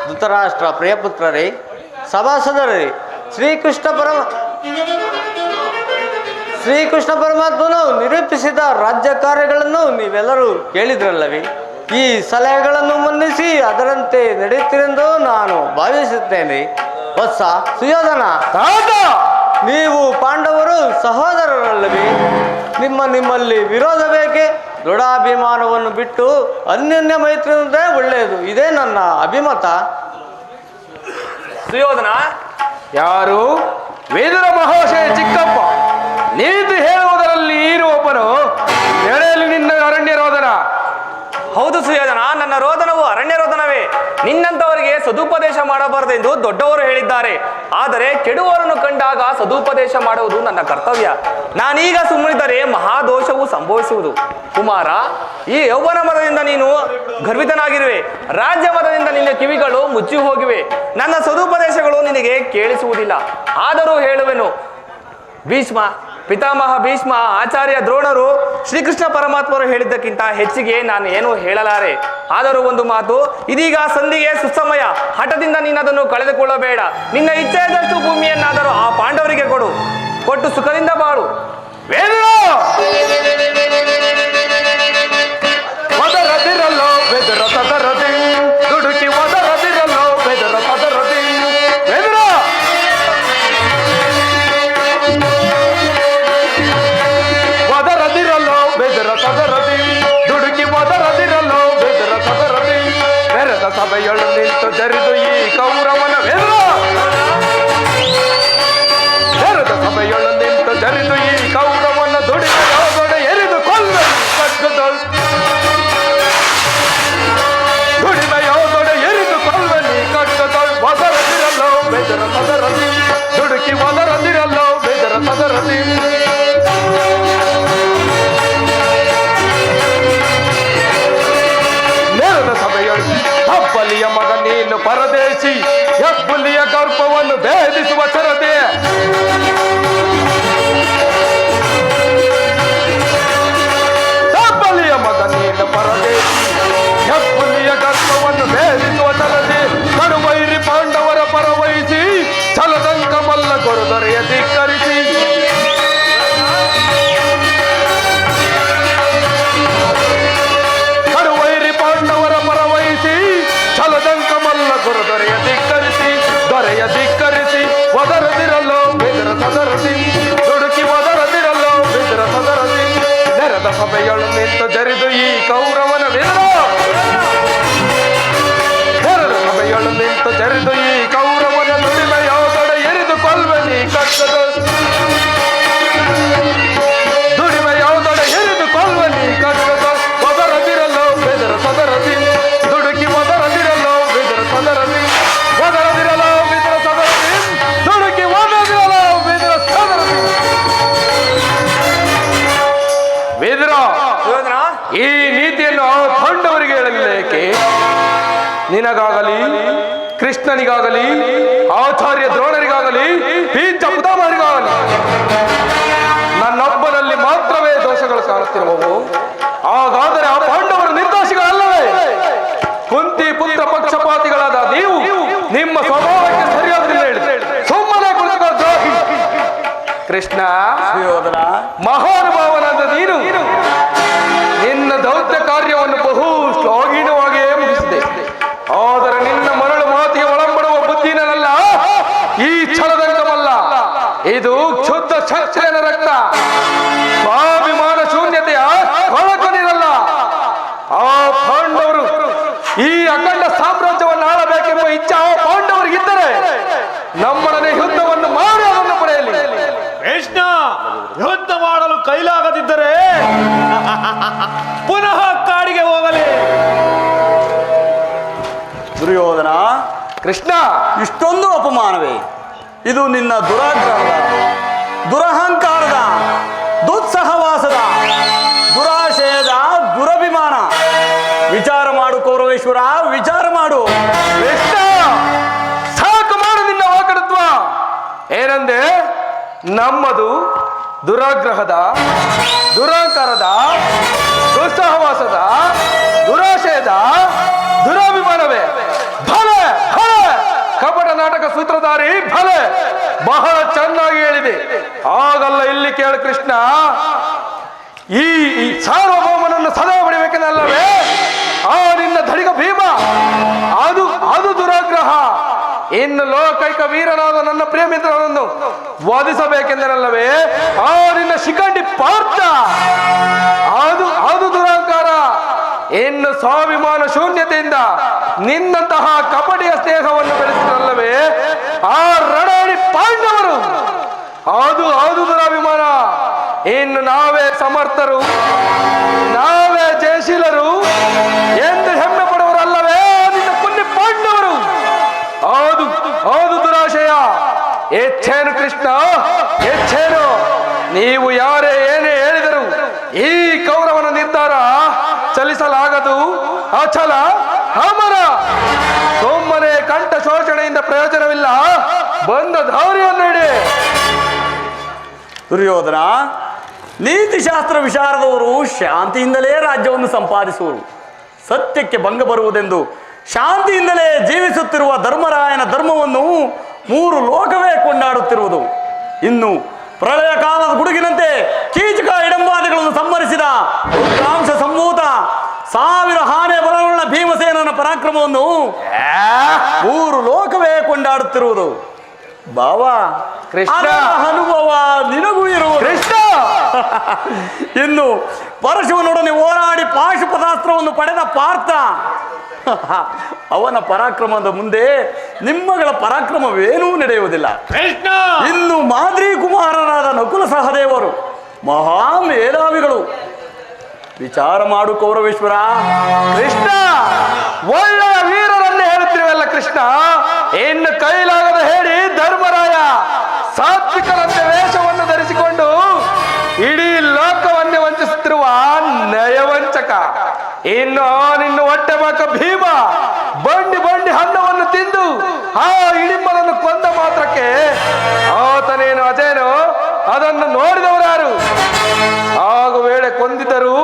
ಧೃತರಾಷ್ಟ್ರ ಪ್ರಿಯಪುತ್ರರೇ, ಸಭಾಸದರೇ, ಶ್ರೀಕೃಷ್ಣ ಪರಮಾತ್ಮನು ನಿರೂಪಿಸಿದ ರಾಜ್ಯ ಕಾರ್ಯಗಳನ್ನು ನೀವೆಲ್ಲರೂ ಕೇಳಿದ್ರಲ್ಲವೇ? ಈ ಸಲಹೆಗಳನ್ನು ಮನ್ನಿಸಿ ಅದರಂತೆ ನಡೆಯುತ್ತೀರೆಂದು ನಾನು ಭಾವಿಸುತ್ತೇನೆ. ವತ್ಸ ಸುಯೋಧನ, ನೀವು ಪಾಂಡವರು ಸಹೋದರರಲ್ಲವೇ? ನಿಮ್ಮಲ್ಲಿ ವಿರೋಧ ಬೇಕೆ? ದೃಢಾಭಿಮಾನವನ್ನು ಬಿಟ್ಟು ಅನ್ಯೋನ್ಯ ಮೈತ್ರಿಯಿಂದೇ ಒಳ್ಳೆಯದು. ಇದೇ ನನ್ನ ಅಭಿಮತ. ಸುಯೋಧನ, ಯಾರು? ವೇದರ ಮಹಾಶಯ ಚಿಕ್ಕಪ್ಪ. ನೀತಿ ಹೇಳುವುದರಲ್ಲಿ ಇರುವೊಬ್ಬನು ಎಳೆಯಲು ನಿನ್ನ ಅರಣ್ಯ ರೋದನ. ಹೌದು ಸುಯೋಧನ, ನನ್ನ ರೋದನವು ಅರಣ್ಯ ರೋದನವೇ. ನಿನ್ನಂತವರಿಗೆ ಸದುಪದೇಶ ಮಾಡಬಾರದೆಂದು ದೊಡ್ಡವರು ಹೇಳಿದ್ದಾರೆ. ಆದರೆ ಕೆಡುವವರನ್ನು ಕಂಡಾಗ ಸದುಪದೇಶ ಮಾಡುವುದು ನನ್ನ ಕರ್ತವ್ಯ. ನಾನೀಗ ಸುಮ್ಮನಿದ್ದರೆ ಮಹಾದೋಷವು ಸಂಭವಿಸುವುದು. ಕುಮಾರ, ಈ ಯೌವನ ಮತದಿಂದ ನೀನು ಗರ್ವಿತನಾಗಿರುವೆ. ರಾಜ್ಯ ಮತದಿಂದ ನಿನ್ನ ಕಿವಿಗಳು ಮುಚ್ಚಿ ಹೋಗಿವೆ. ನನ್ನ ಸದುಪದೇಶಗಳು ನಿನಗೆ ಕೇಳಿಸುವುದಿಲ್ಲ. ಆದರೂ ಹೇಳುವೆನು. ಭೀಷ್ಮ, ಪಿತಾಮಹ ಭೀಷ್ಮ, ಆಚಾರ್ಯ ದ್ರೋಣರು, ಶ್ರೀಕೃಷ್ಣ ಪರಮಾತ್ಮರು ಹೇಳಿದ್ದಕ್ಕಿಂತ ಹೆಚ್ಚಿಗೆ ನಾನು ಏನೂ ಹೇಳಲಾರೆ. ಆದರೂ ಒಂದು ಮಾತು, ಇದೀಗ ಸಂಧಿಗೆ ಸುಸಮಯ. ಹಠದಿಂದ ನೀನದನ್ನು ಕಳೆದುಕೊಳ್ಳಬೇಡ. ನಿನ್ನ ಇಚ್ಛೆಯಾದಷ್ಟು ಭೂಮಿಯನ್ನಾದರೂ ಆ ಪಾಂಡವರಿಗೆ ಕೊಟ್ಟು ಸುಖದಿಂದ ಬಾಳು. ಒದರದಿರಲ್ಲೋ ಬೆದರ ಸದರದಿ, ದುಡುಕಿ ಒದರದಿರಲ್ಲೋ ಬೆದರ ಸದರದಿ. ಒದರದಿರಲ್ಲೋ ಬೆದರ ಸದರದಿ, ದುಡುಕಿ ಒದರದಿರಲ್ಲೋ ಬೆದರ ಸದರದಿ. ಬೆರೆದ ಸಭೆಯೊಳು ನಿಂತು ಜರಿದು ಈ ಕೌರವನ ಬೆರೆದ ಸಭೆಯೊಳು ನಿಂತು ಜರಿದು ಈ ಕೌರವನ ದುಡಿದ ಎರಿದು ಕೊಲ್ಲ ಕಟ್ಟುದಳು. ದುಡಿಮೆಯೋದೊಡೆ ಎರಿದು ಕೊಲ್ವನಿ ಕಟ್ಟುದಳು. ಒದರದಿರಲ್ಲೋ ಬೆದರ ಸದರದಿ, ದುಡುಕಿ ಒದರದಿರಲ್ಲೋ ಬೆದರ ಸದರದಿ. ನೇರದ ಸಭೆಯಳು ಹಬ್ಬಲಿಯ ಮಗ ನೀನು ಪರದೇಶಿ, ಹೆಬ್ಬುಲಿಯ ಗರ್ಭವನ್ನು ಭೇದಿಸುವ ಸರದೆ. ಹಬ್ಬಲಿಯ ಮಗ ನೀನು ಪರದೇಶಿ, ಹೆಬ್ಬುಲಿಯ ಗರ್ಭವನ್ನು ಭೇದಿಸುವ ಸರದೆ. ಕಡುವೈರಿ ಪಾಂಡವರ ಪರವಹಿಸಿ ಛಲದಂಕ ಮಲ್ಲ ಕೊರುದೊರೆಯ ಧಿಕ್ಕರಿಸಿ. ದುರ್ಯೋಧನ, ಈ ನೀತಿಯನ್ನು ಆ ಪಾಂಡವರಿಗೆ ಹೇಳಲಿಲ್ಲ ಏಕೆ? ನಿನಗಾಗಲಿ, ಕೃಷ್ಣನಿಗಾಗಲಿ, ಆಚಾರ್ಯ ದ್ರೋಣರಿಗಾಗಲಿ, ಪೀಠ ಪಿತಾಮಹರಿಗಾಗಲಿ ನನ್ನೊಬ್ಬನಲ್ಲಿ ಮಾತ್ರವೇ ದೋಷಗಳು ಕಾಣುತ್ತಿರುವವು. ಹಾಗಾದರೆ ಆ ಪಾಂಡವರು ನಿರ್ದೋಷಿಗಳಲ್ಲವೇ? ಕುಂತಿ ಪುತ್ರ ಪಕ್ಷಪಾತಿಗಳಾದ ನೀವು ನಿಮ್ಮ ಸ್ವಭಾವಕ್ಕೆ ಸರಿಯಾದ್ರಿಂದ ಹೇಳಿ ಸುಮ್ಮನೆ ಕುಳಿತುಕೋ ದ್ರೋಹಿ. ಕೃಷ್ಣ, ಮಹಾನುಭಾವನಾದ ನೀನು ನಿನ್ನ ದೌತ್ಯ ಕಾರ್ಯವನ್ನು ಬಹು ಶ್ಲಾಘನೀಯವಾಗಿಯೇ ಮುಗಿಸಿದೆ. ಆದರೆ ನಿನ್ನ ಮರಳು ಮಾತಿಗೆ ಒಳಂಬಡುವ ಬುದ್ಧಿನಲ್ಲ, ಈ ಛಲದಂಗಮಲ್ಲ, ಇದು ಕ್ಷುದ್ಧ ಕ್ಷತ್ರಿಯನ ರಕ್ತ. ಸ್ವಾಭಿಮಾನ ಶೂನ್ಯತೆಯ ಕೊಳಕನಿರಲ್ಲ. ಆ ಪಾಂಡವರು ಈ ಅಖಂಡ ಸಾಮ್ರಾಜ್ಯವನ್ನು ಆಳಬೇಕೆಂಬ ಇಚ್ಛೆ ಆ ಪಾಂಡವರಿಗಿದ್ದರೆ ನಮ್ಮೊಡನೆ ಯುದ್ಧವನ್ನು ಮಾಡಿ ಅದನ್ನು ಪಡೆಯಲಿ. ಕೃಷ್ಣ, ಯುದ್ಧ ಮಾಡಲು ಕೈಲಾಗದಿದ್ದರೆ ಪುನಃ ಕಾಡಿಗೆ ಹೋಗಲಿ. ದುರ್ಯೋಧನ, ಕೃಷ್ಣ, ಇಷ್ಟೊಂದು ಅಪಮಾನವೇ? ಇದು ನಿನ್ನ ದುರಾಗ್ರಹದ, ದುರಹಂಕಾರದ, ದುಸ್ಸಹವಾಸದ, ದುರಾಶಯದ ದುರಭಿಮಾನ. ವಿಚಾರ ಮಾಡು ಕೌರವೇಶ್ವರ, ವಿಚಾರ ಮಾಡು. ಕೃಷ್ಣ, ಸಾಕು ಮಾಡು ನಿನ್ನ ವಾಕಡತ್ವ. ಏನಂದೆ? ನಮ್ಮದು ದುರಾಗ್ರಹದ, ದುರಹಂಕಾರದ, ದುಸ್ಸಹವಾಸದ, ದುರಾಶಯದ ದುರಾಭಿಮಾನವೇ? ಭಲೆ ಭಲೆ, ಕಪಟ ನಾಟಕ ಸೂತ್ರಧಾರಿ ಭಲೆ, ಬಹಳ ಚೆನ್ನಾಗಿ ಹೇಳಿದೆ. ಆಗಲ್ಲ, ಇಲ್ಲಿ ಕೇಳು ಕೃಷ್ಣ, ಈ ಸಾರ್ವಭೌಮನನ್ನು ಸದಾ ಹೊಡಿಬೇಕೆಂದಲ್ಲವೇ ಆ ನಿನ್ನ ಧಡಿಗ ಭೀಮ? ಅದು ಅದು ದುರಾಗ್ರಹ. ಇನ್ನು ಲೋಕೈಕ ವೀರನಾದ ನನ್ನ ಪ್ರೇಮಿತ್ರನನ್ನು ವಾದಿಸಬೇಕೆಂದರಲ್ಲವೇ ಆ ನಿನ್ನ ಶಿಖಂಡಿ ಪಾರ್ಥ? ಅದು ಅದು ದುರಹಂಕಾರ. ಇನ್ನು ಸ್ವಾಭಿಮಾನ ಶೂನ್ಯತೆಯಿಂದ ನಿನ್ನಂತಹ ಕಪಟಿಯ ಸ್ನೇಹವನ್ನು ಬೆಳೆಸಿದರಲ್ಲವೇ ಆ ರಣಾಡಿ ಪಾಂಡವರು? ಅದು ಅದು ದುರಾಭಿಮಾನ. ಇನ್ನು ನಾವೇ ಸಮರ್ಥರು, ನಾವೇ ಜಯಶೀಲರು ಎಂದು ಹೆಮ್ಮೆ ಪಡುವರಲ್ಲವೇ ನಿನ್ನ ಪುಣ್ಯ ಪಾಂಡವರು? ಅದು ಅದು ದುರಾಶಯ. ಹೆಚ್ಚೇನು ಕೃಷ್ಣ, ಹೆಚ್ಚೇನು? ನೀವು ಯಾರೇ ಏನೇ ಹೇಳಿದರು ಈ ಕೌರವನ ನಿರ್ಧಾರ ಚಲಿಸಲಾಗದು. ಅಚಲ ಅಮರ. ಸುಮ್ಮನೆ ಕಂಠ ಶೋಷಣೆಯಿಂದ ಪ್ರಯೋಜನವಿಲ್ಲ. ಬಂದ ದಾರಿಯನ್ನು ಹಿಡಿ. ದುರ್ಯೋಧನ, ನೀತಿಶಾಸ್ತ್ರ ವಿಶಾರದವರು ಶಾಂತಿಯಿಂದಲೇ ರಾಜ್ಯವನ್ನು ಸಂಪಾದಿಸುವರು. ಸತ್ಯಕ್ಕೆ ಭಂಗ ಬರುವುದೆಂದು ಶಾಂತಿಯಿಂದಲೇ ಜೀವಿಸುತ್ತಿರುವ ಧರ್ಮರಾಯನ ಧರ್ಮವನ್ನು 3 ಲೋಕವೇ ಕೊಂಡಾಡುತ್ತಿರುವುದು. ಇನ್ನು ಪ್ರಳಯ ಕಾಲದ ಗುಡುಗಿನಂತೆ ಕೀಚಕ ಇಡಂಬಾದಿಗಳನ್ನು ಸಂಹರಿಸಿದ ರುದ್ರಾಂಶ ಸಂಭೂತ 1000 ಆನೆ ಬಲವುಳ್ಳ ಭೀಮಸೇನನ ಪರಾಕ್ರಮವನ್ನು 3 ಲೋಕವೇ ಕೊಂಡಾಡುತ್ತಿರುವುದು. ಬಾವಾ ಕೃಷ್ಣ, ಅನುಭವ ನಿನಗೂ ಇರುವ ಕೃಷ್ಣ. ಇನ್ನು ಪರಶುವನೊಡನೆ ಹೋರಾಡಿ ಪಾಶುಪತಾಸ್ತ್ರವನ್ನು ಪಡೆದ ಪಾರ್ಥ, ಅವನ ಪರಾಕ್ರಮದ ಮುಂದೆ ನಿಮ್ಮಗಳ ಪರಾಕ್ರಮವೇನೂ ನಡೆಯುವುದಿಲ್ಲ. ಕೃಷ್ಣ, ಇನ್ನು ಮಾದ್ರಿ ಕುಮಾರರಾದ ನಕುಲ ಸಹದೇವರು ಮಹಾ ಮೇಧಾವಿಗಳು. ವಿಚಾರ ಮಾಡು ಕೌರವೇಶ್ವರ. ಕೃಷ್ಣ, ಒಳ್ಳೆಯ ವೀರರನ್ನೇ ಹೇಳುತ್ತಿರುವಲ್ಲ ಕೃಷ್ಣ. ಇನ್ನು ಕೈಲಾಗದ ಹೇಳಿ ಧರ್ಮರಾಯ ಸಾತ್ವಿಕರಂತೆ ವೇಷವನ್ನು ಧರಿಸಿಕೊಂಡು ಇಡೀ ಲೋಕವನ್ನೇ ವಂಚಿಸುತ್ತಿರುವ ನಯವಂಚಕ. ಇನ್ನು ನಿನ್ನ ಹೊಟ್ಟೆ ಬಾಕ ಭೀಮ ಬಂಡಿ ಬಂಡಿ ಹಣ್ಣವನ್ನು ತಿಂದು ಆ ಇಡಿಂಬನನ್ನು ಕೊಂದ ಮಾತ್ರಕ್ಕೆ ಆತನೇನು ಅಜೇನೋ ಅದನ್ನು ನೋಡಿದವರಾರು? ಆಗು ವೇಳೆ ಕೊಂದಿದ್ದರು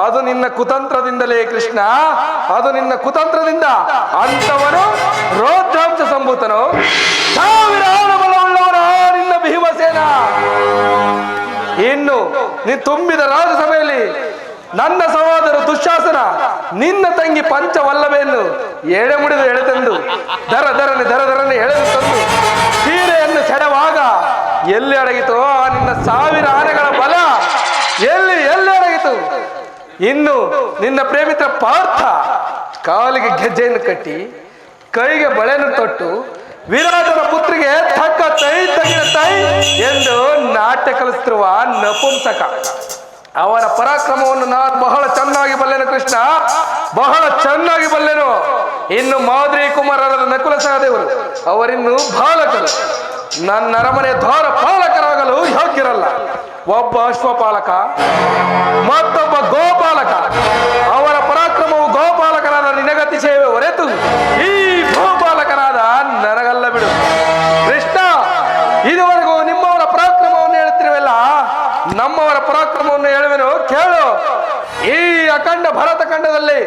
ಅದು ನಿನ್ನ ಕುತಂತ್ರದಿಂದಲೇ ಕೃಷ್ಣ, ಅದು ನಿನ್ನ ಕುತಂತ್ರದಿಂದ. ಅಂತವನು ರೋದ್ರಾಂಶ ಸಂಭೂತನು, 1000 ಬಲವುಳ್ಳವರ ನಿನ್ನ ಭೀಮಸೇನ. ಇನ್ನು ನೀ ತುಂಬಿದ ರಾಜಸಭೆಯಲ್ಲಿ ನನ್ನ ಸಹೋದರ ದುಶ್ಯಾಸನ ನಿನ್ನ ತಂಗಿ ಪಂಚವಲ್ಲಭೆಯನ್ನು ಎಡೆ ಮುಡಿದು ಎಳೆತಂದು ದರದರನೆ ಎಳೆದು ತಂದು ಸೀರೆಯನ್ನು ಸೆಳೆವಾಗ ಎಲ್ಲಿ ಅಡಗಿತೋ ಆ ನಿನ್ನ 1000 ಆನೆಗಳ ಬಲ ಎಲ್ಲಿ ಅಡಗಿತು? ಇನ್ನು ನಿನ್ನ ಪ್ರೇಮಿತ್ರ ಪಾರ್ಥ ಕಾಲಿಗೆ ಗೆಜ್ಜೆಯನ್ನು ಕಟ್ಟಿ ಕೈಗೆ ಬಳೆಯನ್ನು ತೊಟ್ಟು ವಿರಾಟನ ಪುತ್ರಿಗೆ ತಕ್ಕ ತೈ ತಗಿನ ತೈ ಎಂದು ನಾಟ್ಯ ಕಲಿಸುತ್ತಿರುವ ನಪುಂಸಕ. ಅವನ ಪರಾಕ್ರಮವನ್ನು ನಾನು ಬಹಳ ಚೆನ್ನಾಗಿ ಬಲ್ಲೆನು ಕೃಷ್ಣ, ಬಹಳ ಚೆನ್ನಾಗಿ ಬಲ್ಲೆನು. ಇನ್ನು ಮಾದ್ರಿ ಕುಮಾರರಾದ ನಕುಲ ಸಹದೇವರು ಅವರಿನ್ನು ಬಾಲಕರು, ನನ್ನ ಅರಮನೆ ದ್ವಾರ ಪಾಲಕರಾಗಲು ಯೋಗ್ಯರಲ್ಲ. ಒಬ್ಬ ಅಶ್ವಪಾಲಕ ಮತ್ತೊಬ್ಬ ಗೋಪಾಲಕ. ಅವರ ಪರಾಕ್ರಮವು ಗೋಪಾಲಕನಾದ ನಿನಗತಿಶಯವೇ ಹೊರತು ಈ ಗೋಪಾಲಕನಾದ ನನಗಲ್ಲ ಬಿಡು. ಕೃಷ್ಣ, ಇದುವರೆಗೂ ನಿಮ್ಮವರ ಪರಾಕ್ರಮವನ್ನು ಹೇಳುತ್ತಿರುವಲ್ಲ, ನಮ್ಮವರ ಪರಾಕ್ರಮವನ್ನು ಹೇಳುವೆನು ಕೇಳು. ಈ ಅಖಂಡ ಭರತ ಖಂಡದಲ್ಲಿ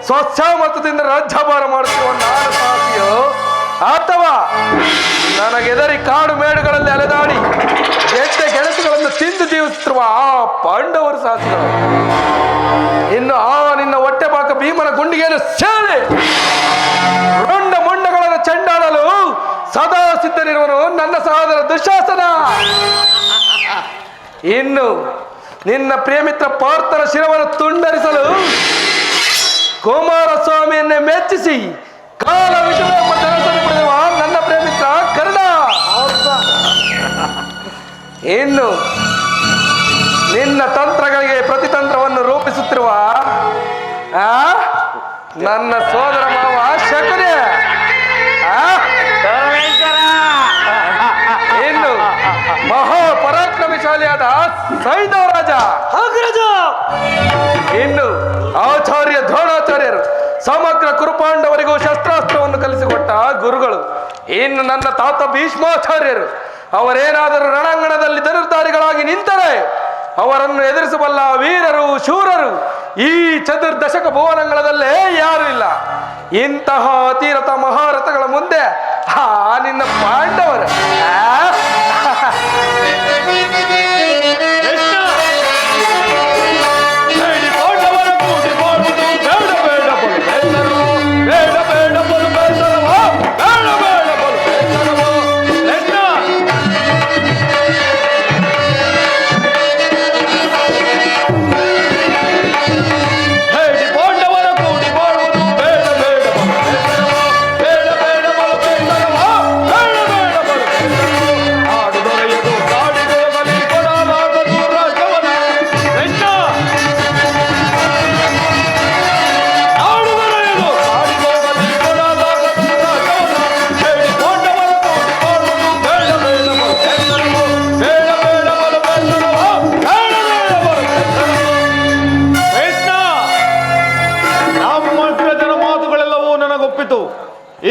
ಸ್ವಚ್ಛಮತದಿಂದ ರಾಜ್ಯಭಾರ ಮಾಡುತ್ತಿರುವ ನಾನು ಸಾಧಿಯೋ, ಅಥವಾ ನನಗೆದರಿ ಕಾಡು ಮೇಡುಗಳಲ್ಲಿ ಅಲೆದಾಡಿ ಗೆಡ್ಡೆ ಗೆಣಸುಗಳನ್ನು ತಿಂದು ಜೀವಿಸುತ್ತಿರುವ ಆ ಪಾಂಡವರು ಸಾಧಿಗಳು, ಇನ್ನು ಆ ನಿನ್ನ ಹೊಟ್ಟೆ ಬಾಕ ಭೀಮನ ಗುಂಡಿಗೆಯನ್ನು ಸೇರಿ ರುಂಡ ಮುಂಡಗಳನ್ನು ಚೆಂಡಾಡಲು ಸದಾ ಸಿದ್ಧನಿರುವನು ನನ್ನ ಸಹೋದರ ದುಶ್ಯಾಸನ. ಇನ್ನು ನಿನ್ನ ಪ್ರೇಮಿತ್ರ ಪಾರ್ಥನ ಶಿರವನ್ನು ತುಂಡರಿಸಲು ಕುಮಾರಸ್ವಾಮಿಯನ್ನೇ ಮೆಚ್ಚಿಸಿ ಕಾಲ ವಿಷಯವೆಂಬ ಜನಸನ್ನು ಪಡೆಯುವ ನನ್ನ ಪ್ರೇಮಿತ್ರ ಕರ್ಣ. ಇನ್ನು ನಿನ್ನ ತಂತ್ರಗಳಿಗೆ ಪ್ರತಿತಂತ್ರವನ್ನು ರೂಪಿಸುತ್ತಿರುವ ನನ್ನ ಸೋದರ ಮಾವ ಶಕುನಿ. ಇನ್ನು ಮಹಾಪರಾಕ್ರಮಶಾಲಿಯಾದ ಸೈಂಧವರಾಜ. ಇನ್ನು ಆಚಾರ್ಯ ದ್ರೋಣಾಚಾರ್ಯರು ಸಮಗ್ರ ಕುರುಪಾಂಡವರಿಗೂ ಶಸ್ತ್ರಾಸ್ತ್ರವನ್ನು ಕಲಿಸಿಕೊಟ್ಟ ಗುರುಗಳು. ಇನ್ನು ನನ್ನ ತಾತ ಭೀಷ್ಮಾಚಾರ್ಯರು. ಅವರೇನಾದರೂ ರಣಾಂಗಣದಲ್ಲಿ ಧನುರ್ಧಾರಿಗಳಾಗಿ ನಿಂತರೆ ಅವರನ್ನು ಎದುರಿಸಬಲ್ಲ ವೀರರು ಶೂರರು ಈ ಚತುರ್ದಶಕ ಭುವನಂಗಳದಲ್ಲೇ ಯಾರು ಇಲ್ಲ. ಇಂತಹ ಅತಿರಥ ಮಹಾರಥಗಳ ಮುಂದೆ ನಿನ್ನ ಪಾಂಡವರು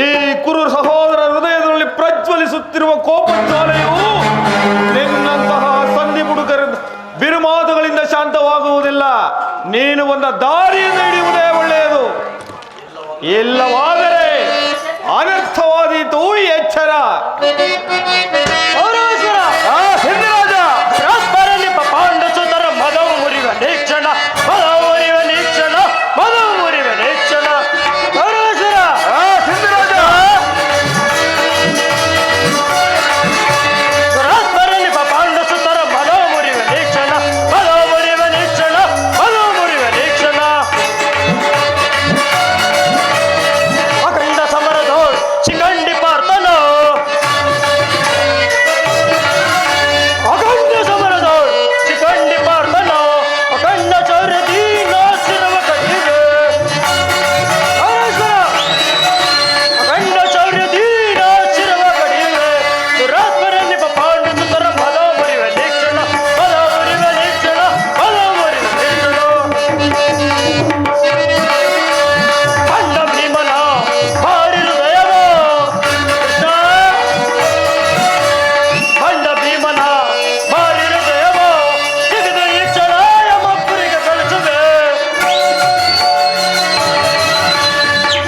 ಈ ಕುರು ಸಹೋದರ ಹೃದಯದಲ್ಲಿ ಪ್ರಜ್ವಲಿಸುತ್ತಿರುವ ಕೋಪಜ್ವಾಲೆಯು ನಿನ್ನಂತಹ ಸಂಧಿ ಹುಡುಗರ ಬಿರುಮಾತುಗಳಿಂದ ಶಾಂತವಾಗುವುದಿಲ್ಲ. ನೀನು ಒಂದ ದಾರಿಯನ್ನು ಹಿಡಿಯುವುದೇ ಒಳ್ಳೆಯದು. ಇಲ್ಲವಾದರೆ ಅನರ್ಥವಾದೀತು. ಎಚ್ಚರ. ಪಾಂಡಸುತರ ಮದವು ಮುರಿವ ನೀಕ್ಷಣ, ಮದವು ಮುರಿವ ನೀಕ್ಷಣ, ಮದವು ಮುರಿವ ನೀಕ್ಷಣ. ಪಾಂಡಸುತರ ಮದವು ಮುರಿವ ನೀಕ್ಷಣ, ಮದವು ಮುರಿವ ನೀಕ್ಷಣ, ಮದವು ಮುರಿವ ನೀಕ್ಷಣ. ಅಖಂಡ ಸಮರದೋಳ್ ಶಿಖಂಡಿ ಪಾರ್ಥನೋ, ಅಖಂಡ ಸಮರದೋಳ್ ಶಿಖಂಡಿ ಪಾರ್ಥನೋ, ಅಖಂಡ ಚೌರ್ಯದಿ ನಾಶಿರವ ಕಟ್ಟಿದೆ. ಅಖಂಡ ಚೌರ್ಯದಿ ನಾಶಿರವ ಕಟ್ಟಿದೆ. ದುರಾತ್ಮರಲ್ಲಿ ಪಾಂಡಸುತರ ಮದವು ಮುರಿವ ನೀಕ್ಷಣ, ಮದವು ಮುರಿವ ನೀಕ್ಷಣ, ಮದವು ಮುರಿವ ನೀಕ್ಷಣ. ಪಂಡ ಭೀಮನ ಭಾರಿ ಹೃದಯವೋ ಕೃಷ್ಣ, ಪಂಡ ಭೀಮನ ಭಾರಿ ಹೃದಯವೋ ತೆಗೆದು ಈ ಕ್ಷಣ ಯಮಪುರಿಗೆ ಕಳಿಸುವೆ.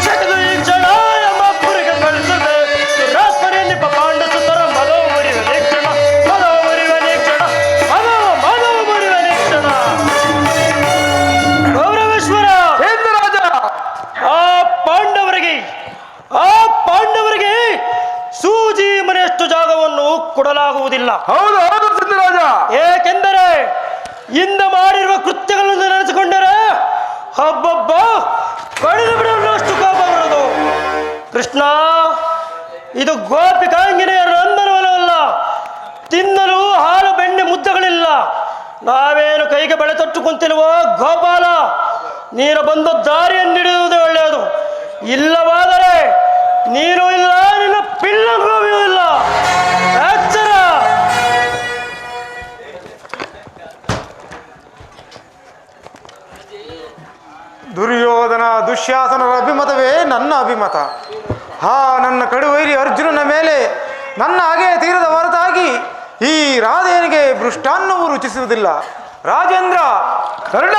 ತೆಗೆದು ಈ ಕ್ಷಣ ಯಮಪುರಿಗೆ ಕಳಿಸುವೆ. ದುರಾತ್ಮರಲ್ಲಿ ಪಾಂಡಸುತರ ಮದವು ಮುರಿವ ನೀಕ್ಷಣ, ಮದವು ಮುರಿವ ನೀಕ್ಷಣ, ಮದವು ಮುರಿವ ನೀಕ್ಷಣ. ಗೌರವೇಶ್ವರ, ರಾಜ, ಆ ಪಾಂಡವರಿಗೆ ಸೂಜಿ ಮನೆಯಷ್ಟು ಜಾಗವನ್ನು ಕೊಡಲಾಗುವುದಿಲ್ಲ. ಹೌದು ಹೌದು ಸಿದ್ದರಾಜ. ಏಕೆಂದರೆ ಇಂದ ಮಾಡಿರುವ ಕೃತ್ಯಗಳನ್ನು ನೆನೆಸಿಕೊಂಡರೆ ಹಬ್ಬಬ್ಬ ಕಡಿದು ಬಿಡಲು ಕೋಪ ಬರುವುದು. ಕೃಷ್ಣ, ಇದು ಗೋಪಿಕಾಂಗಿನೆಯರ ನಂದನವನವಲ್ಲ. ತಿನ್ನಲು ಹಾಲು ಬೆಣ್ಣೆ ಮುದ್ದಗಳಿಲ್ಲ. ನಾವೇನು ಕೈಗೆ ಬಳೆ ತೊಟ್ಟು ಕುಂತಿಲ್ವೋ ಗೋಪಾಲ, ನೀನು ಬಂದು ದಾರಿಯನ್ನು ಹಿಡಿಯುವುದೇ ಒಳ್ಳೆಯದು. ಇಲ್ಲವಾದರೆ ನೀನು ಇಲ್ಲ, ನಿನ್ನ ಪಿಲ್ಲೂ ಇಲ್ಲ. ಎಚ್ಚರ. ದುರ್ಯೋಧನ ದುಶ್ಯಾಸನರ ಅಭಿಮತವೇ ನನ್ನ ಅಭಿಮತ. ನನ್ನ ಕಡುವೈರಿ ಅರ್ಜುನನ ಮೇಲೆ ನನ್ನ ಹಾಗೆ ತೀರದ ಹೊರತಾಗಿ ಈ ರಾಧೆಯನಿಗೆ ಮೃಷ್ಟಾನ್ನವು ರುಚಿಸುವುದಿಲ್ಲ. ರಾಜೇಂದ್ರ, ಕರ್ಣ,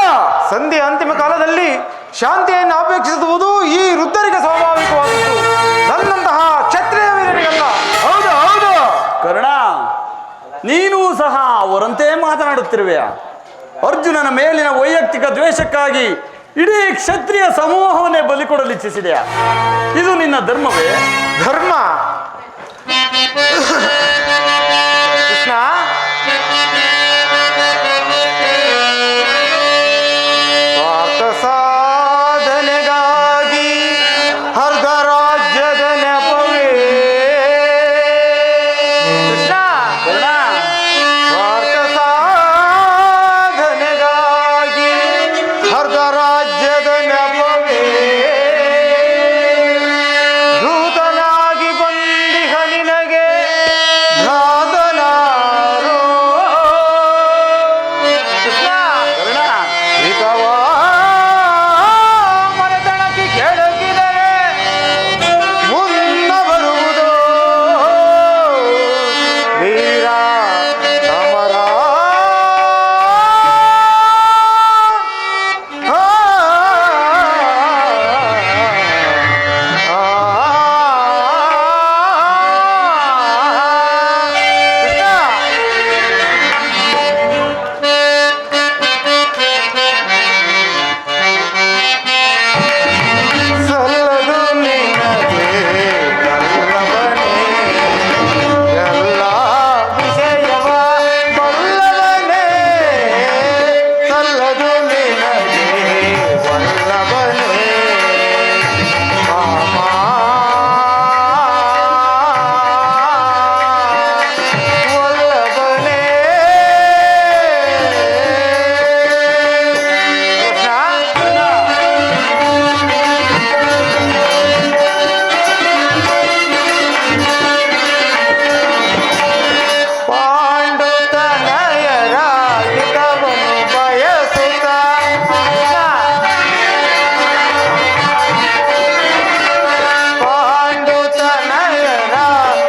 ಸಂಧಿ ಅಂತಿಮ ಕಾಲದಲ್ಲಿ ಶಾಂತಿಯನ್ನು ಅಪೇಕ್ಷಿಸುವುದು ಈ ವೃದ್ಧರಿಗೆ ಸ್ವಾಭಾವಿಕವಾದದ್ದು, ನನ್ನಂತಹ ಕ್ಷತ್ರಿಯ ವೀರರಿಗಲ್ಲ. ಹೌದು ಹೌದು. ಕರ್ಣ, ನೀನೂ ಸಹ ಅವರಂತೆ ಮಾತನಾಡುತ್ತಿರುವೆಯಾ? ಅರ್ಜುನನ ಮೇಲಿನ ವೈಯಕ್ತಿಕ ದ್ವೇಷಕ್ಕಾಗಿ ಇಡೀ ಕ್ಷತ್ರಿಯ ಸಮೂಹವನ್ನೇ ಬಲಿ ಕೊಡಲು ಇಚ್ಛಿಸಿದೆಯಾ? ಇದು ನಿನ್ನ ಧರ್ಮವೇ? ಧರ್ಮ ಕೃಷ್ಣ, ಸ್ವಾರ್ಥ ಸಾಧನೆಗಾಗಿ ಅರ್ಧ ರಾಜ್ಯದ ನೆಪವೇ. ಕೃಷ್ಣ, ಸ್ವಾರ್ಥ ಸಾಧನೆಗಾಗಿ ಅರ್ಧ ರಾಜ್ಯದ ನೆಪವೇ. ದೂತನಾಗಿ ಬಂದಿಹ ನಿನಗೆ ಧಾದನಾರೋ. ಕೃಷ್ಣ, ಹಿತವಾ ಮನೆತನಕ್ಕೆ ಕೆಳಗಿದರೆ ಮುನ್ನ ಬರುವುದು ವೀರ ಸಮರ. ಸಲ್ಲದು ನಿನಗೆ ಬಲ್ಲವನೇ, ಎಲ್ಲ ವಿಷಯವ ಬಲ್ಲವನೇ. ಸಲ್ಲದು ನಿನಗೆ ಬಲ್ಲವನೇ, ಮಾಮ ವಲ್ಲಭನೇ. ಪಾಂಡುತನಯರ ಹಿತವನ್ನು ಬಯಸುತ್ತ ಪಾಂಡುತನಯರ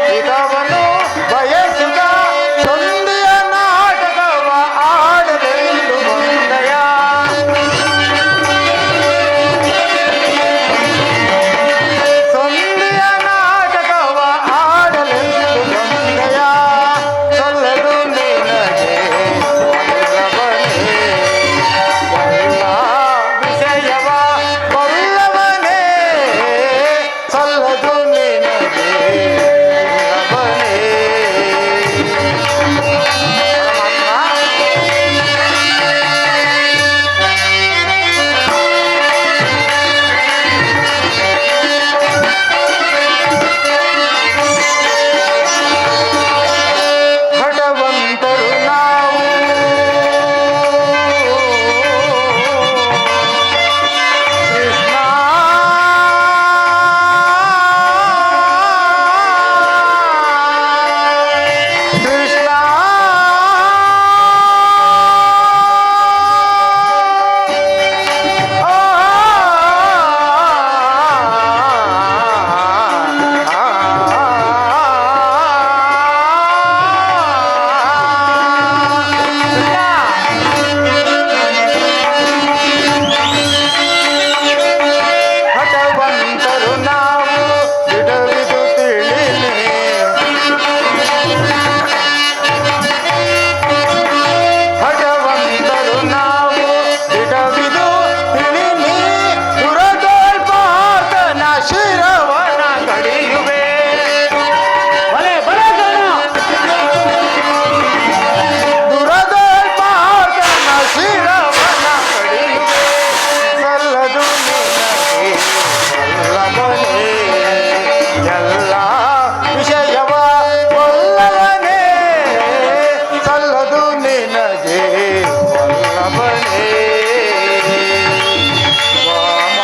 ಹಿತವನ್ನು ಬಯಸುತ್ತ ಸಂಧಿಯ ನಾಟಕವ ಆಡಲೆಂದು ಬಂದಯ. ಸಂಧಿಯ ನಾಟಕವ ಆಡಲೆಂದು ಬಂದಯ. ಸಲ್ಲದು ನಿನಗೆ ವಲ್ಲಭನೇ, ಎಲ್ಲ ವಿಷಯವ ಬಲ್ಲವನೇ. ಸಲ್ಲದು ನಿನಗೆ ವಲ್ಲಭನೇ. ಹಠವಂತರು ನಾವು ಕೃಷ್ಣ, ಕೃಷ್ಣ, ಹಠವಂತರು ನಾವು ಬಿಡವಿದು ತಿಳಿಲಿ. ಹಠವಂತರು ನಾವು ಬಿಡವಿದು ತಿಳಿಲಿ. ದುರದೋಲ್ಪಾತನ ಶಿರವನ ಕಡಿಯುವೆ. ದುರದೋಲ್ಪಾತನ ಶಿರವನ ಕಡಿಯುವೆ. ಸಲ್ಲದು ನಿನಗೆ ವಲ್ಲಭನೇ, ಎಲ್ಲ ವಿಷಯವ ಬಲ್ಲವನೇ. ಸಲ್ಲದು ನಿನಗೆ ವಲ್ಲಭನೇ, ವಾಮ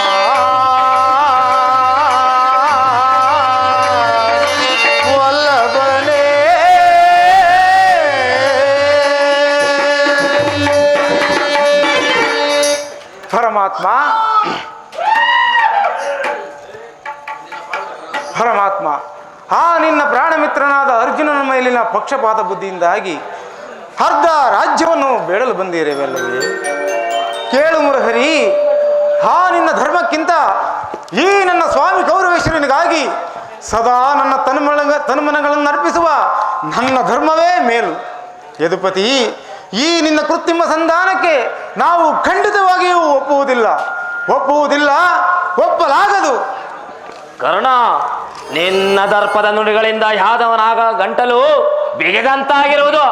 ವಲ್ಲಭನೇ. ಪರಮಾತ್ಮ, ಪರಮಾತ್ಮ, ಆ ನಿನ್ನ ಪ್ರಾಣ ಮಿತ್ರನಾದ ಅರ್ಜುನನ ಮೇಲಿನ ಪಕ್ಷಪಾತ ಬುದ್ಧಿಯಿಂದಾಗಿ ಅರ್ಧ ರಾಜ್ಯವನ್ನು ಬೇಡಲು ಬಂದಿರುವಲ್ಲವೇ? ಕೇಳು ಮುರಹರಿ, ಆ ನಿನ್ನ ಧರ್ಮಕ್ಕಿಂತ ಈ ನನ್ನ ಸ್ವಾಮಿ ಗೌರವೇಶ್ವರನಿಗಾಗಿ ಸದಾ ನನ್ನ ತನುಮನಗಳನ್ನು ಅರ್ಪಿಸುವ ನನ್ನ ಧರ್ಮವೇ ಮೇಲು. ಯದುಪತಿ, ಈ ನಿನ್ನ ಕೃತ್ರಿಮ ಸಂಧಾನಕ್ಕೆ ನಾವು ಖಂಡಿತವಾಗಿಯೂ ಒಪ್ಪಲಾಗದು. ಕರ್ಣ, ನಿನ್ನ ದರ್ಪದ ನುಡಿಗಳಿಂದ ಯಾದವನಾಗ ಗಂಟಲು ಬಿಗಿದಂತಾಗಿರುವುದು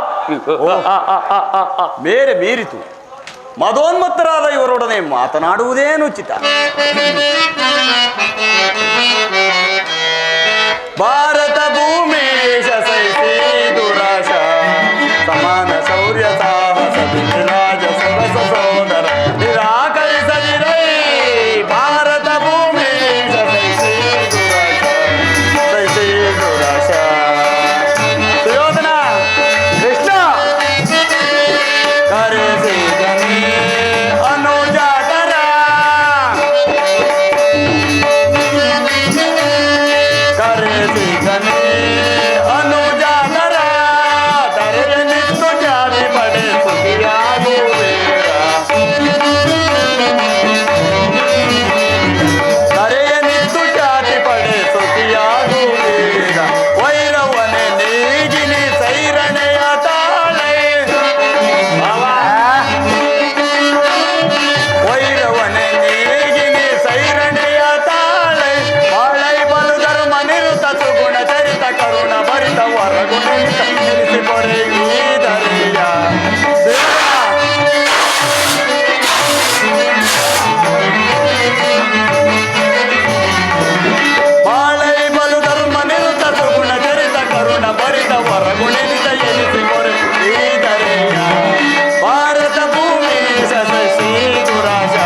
ಬೇರೆ ಮೀರಿತು. ಮದೋನ್ಮತ್ತರಾದ ಇವರೊಡನೆ ಮಾತನಾಡುವುದೇನುಚಿತ? ಭಾರತ ಭೂಮಿ ಸೈಸಿ ದುರಾಶ ಸಮಾನ ಶೌರ್ಯ ಸಾಹಸ ರಾಜ ಸರಸ ಸೋದರ ನಿರಾಕರಿಸದಿರೈ. ಭಾರತ ಭೂಮಿ ಸೈಸಿ ದುರಾಶ ಸುಯೋಧನ ಕೃಷ್ಣ, ಕರೆಸಿದನಿ ಅನುಜಾತರ ಕರೆಸಿದನಿ ಅನುಜಾತರ ತರೆಗೆ ನಿಂತು ಜಾರಿ ಪಡೆ ಸುಖಿಯಾಗುವೇರ. ತರೆಗೆ ನಿಂತು ಜಾತಿ ಪಡೆ ಸುಖಿಯಾಗುವೇರ. ವೈರವನೆ ನೀಗಿನಿ ಸೈರಣೆಯ ತಾಳೆ ವೈರವನೆ ನೀಗಿನಿ ಸೈರಣೆಯ ತಾಳೆ. ಬಾಳೈ ಬಲು ಧರ್ಮ ನಿರುತ ಸುಗುಣ ಚರಿತ ಕರುಣ ಭರಿತ ವರಗುಣ ನಿಲ್ಲಿಸಿ ಕೊರೆ ಈ ಧರೆಯ. ಬಾಳೈ ಬಲು ಧರ್ಮ ನಿರುತ ಸುಗುಣ ಚರಿತ ಕರುಣ ಭರಿತ ವರಗುಣಿತ ಎನಿಸಿ ಕೊರೆ ಈ ಧರೆಯ. ಭಾರತ ಭೂಮಿ ಸಸಿ ದುರಾಶ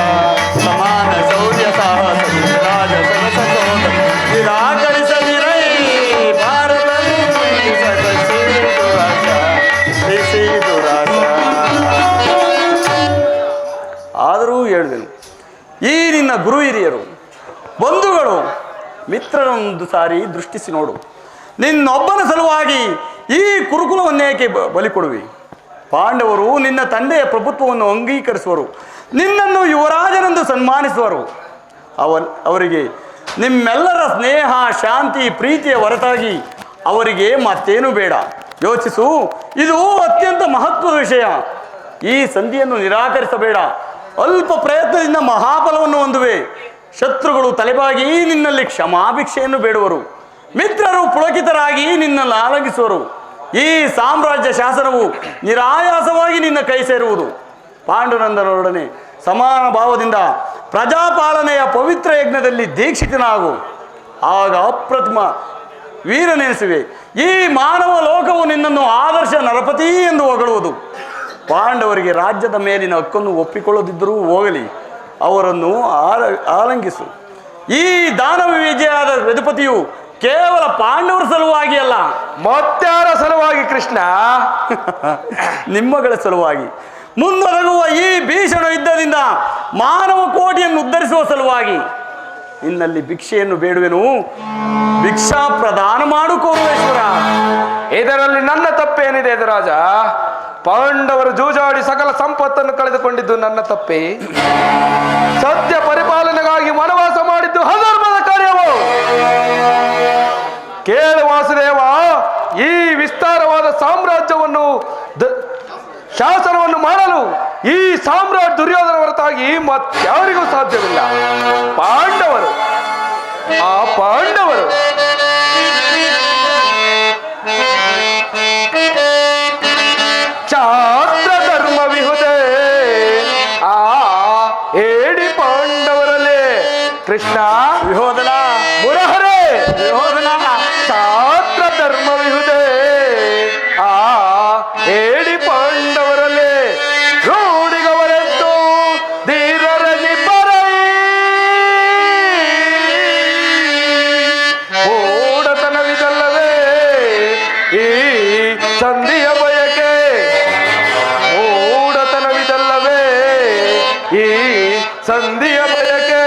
ಸಮಾನ ಶೌರ್ಯ ಸಾಹಸ ರಾಜ ಸರಸ ಸೋದ ನಿರಾಕರಿಸದಿರೈ. ಭಾರತ ಭೂಮಿ ಸಸಿ ದುರಾಶ ಸಸಿ ದುರಾಶ. ಆದರೂ ಹೇಳಿದೆನು, ಈ ನಿನ್ನ ಗುರು ಹಿರಿಯರು ಬಂಧುಗಳು ಮಿತ್ರರೊಂದು ಸಾರಿ ದೃಷ್ಟಿಸಿ ನೋಡು. ನಿನ್ನೊಬ್ಬನ ಸಲುವಾಗಿ ಈ ಕುರುಕುಲವನ್ನೇಕೆ ಬಲಿ ಕೊಡುವಿ? ಪಾಂಡವರು ನಿನ್ನ ತಂದೆಯ ಪ್ರಭುತ್ವವನ್ನು ಅಂಗೀಕರಿಸುವರು, ನಿನ್ನನ್ನು ಯುವರಾಜನೆಂದು ಸನ್ಮಾನಿಸುವರು. ಅವರಿಗೆ ನಿಮ್ಮೆಲ್ಲರ ಸ್ನೇಹ ಶಾಂತಿ ಪ್ರೀತಿಯ ಹೊರತಾಗಿ ಅವರಿಗೆ ಮತ್ತೇನು ಬೇಡ. ಯೋಚಿಸು, ಇದು ಅತ್ಯಂತ ಮಹತ್ವದ ವಿಷಯ. ಈ ಸಂಧಿಯನ್ನು ನಿರಾಕರಿಸಬೇಡ. ಅಲ್ಪ ಪ್ರಯತ್ನದಿಂದ ಮಹಾಫಲವನ್ನು ಹೊಂದುವೆ. ಶತ್ರುಗಳು ತಲೆಬಾಗಿ ನಿನ್ನಲ್ಲಿ ಕ್ಷಮಾಭಿಕ್ಷೆಯನ್ನು ಬೇಡುವರು. ಮಿತ್ರರು ಪುಳಕಿತರಾಗಿ ನಿನ್ನನ್ನು ಆಲಂಗಿಸುವರು. ಈ ಸಾಮ್ರಾಜ್ಯ ಶಾಸನವು ನಿರಾಯಾಸವಾಗಿ ನಿನ್ನ ಕೈ ಸೇರುವುದು. ಪಾಂಡುನಂದನೊಡನೆ ಸಮಾನ ಭಾವದಿಂದ ಪ್ರಜಾಪಾಲನೆಯ ಪವಿತ್ರ ಯಜ್ಞದಲ್ಲಿ ದೀಕ್ಷಿತನಾಗು. ಆಗ ಅಪ್ರತಿಮ ವೀರನೆನಿಸುವೆ. ಈ ಮಾನವ ಲೋಕವು ನಿನ್ನನ್ನು ಆದರ್ಶ ನರಪತಿ ಎಂದು ಹೊಗಳುವುದು. ಪಾಂಡವರಿಗೆ ರಾಜ್ಯದ ಮೇಲಿನ ಹಕ್ಕನ್ನು ಒಪ್ಪಿಕೊಳ್ಳದಿದ್ದರೂ ಹೋಗಲಿ, ಅವರನ್ನು ಆಲಂಗಿಸು. ಈ ದಾನವ ವಿಜಯಾದ ಯದುಪತಿಯು ಕೇವಲ ಪಾಂಡವರ ಸಲುವಾಗಿ ಅಲ್ಲ, ಮತ್ತಾರ ಸಲುವಾಗಿ ಕೃಷ್ಣ? ನಿಮ್ಮಗಳ ಸಲುವಾಗಿ ಮುಂದೊರಗುವ ಈ ಭೀಷಣ ಯುದ್ಧದಿಂದ ಮಾನವ ಕೋಟಿಯನ್ನು ಉದ್ಧರಿಸುವ ಸಲುವಾಗಿ ನಿನ್ನಲ್ಲಿ ಭಿಕ್ಷೆಯನ್ನು ಬೇಡುವೆನು. ಭಿಕ್ಷಾ ಪ್ರದಾನ ಮಾಡು ಕೋರುವೇಶ್ವರ. ಇದರಲ್ಲಿ ನನ್ನ ತಪ್ಪೇನಿದೆ ಎದುರಾಜ? ಪಾಂಡವರು ಜೂಜಾಡಿ ಸಕಲ ಸಂಪತ್ತನ್ನು ಕಳೆದುಕೊಂಡಿದ್ದು ನನ್ನ ತಪ್ಪೇ? ಸತ್ಯ ಪರಿಪಾಲನೆಗಾಗಿ ವನವಾಸ ಮಾಡಿದ್ದು ಅಧರ್ಮದ ಕಾರ್ಯವು? ಕೇಳು ವಾಸುದೇವ, ಈ ವಿಸ್ತಾರವಾದ ಸಾಮ್ರಾಜ್ಯವನ್ನು ಶಾಸನವನ್ನು ಮಾಡಲು ಈ ಸಾಮ್ರಾಟ್ ದುರ್ಯೋಧನ ಹೊರತಾಗಿ ಮತ್ತಾರಿಗೂ ಸಾಧ್ಯವಿಲ್ಲ. ಪಾಂಡವರು ಶಾಸ್ತ್ರ ಧರ್ಮ ವಿಹುದೇ ಹೇಳಿ ಪಾಂಡವರಲ್ಲೇ ಕೃಷ್ಣ ವಿಹೋದನ ಮುರಹರೇ ವಿಹೋದನ ಶಾಸ್ತ್ರ ಧರ್ಮ ವಿಹುದೇ ಹೇಳಿ ಪಾಂಡವರಲ್ಲೇ ರೂಢಿಗವರೆದ್ದು ಧೀರರಲ್ಲಿ ಬರೈ ಓಡತನವಿದಲ್ಲವೇ ಈ ಸಂಧಿಯ ಬಯಕೆ? ಓಡತನವಿದಲ್ಲವೇ ಈ ಸಂಧಿಯ ಬಯಕೆ?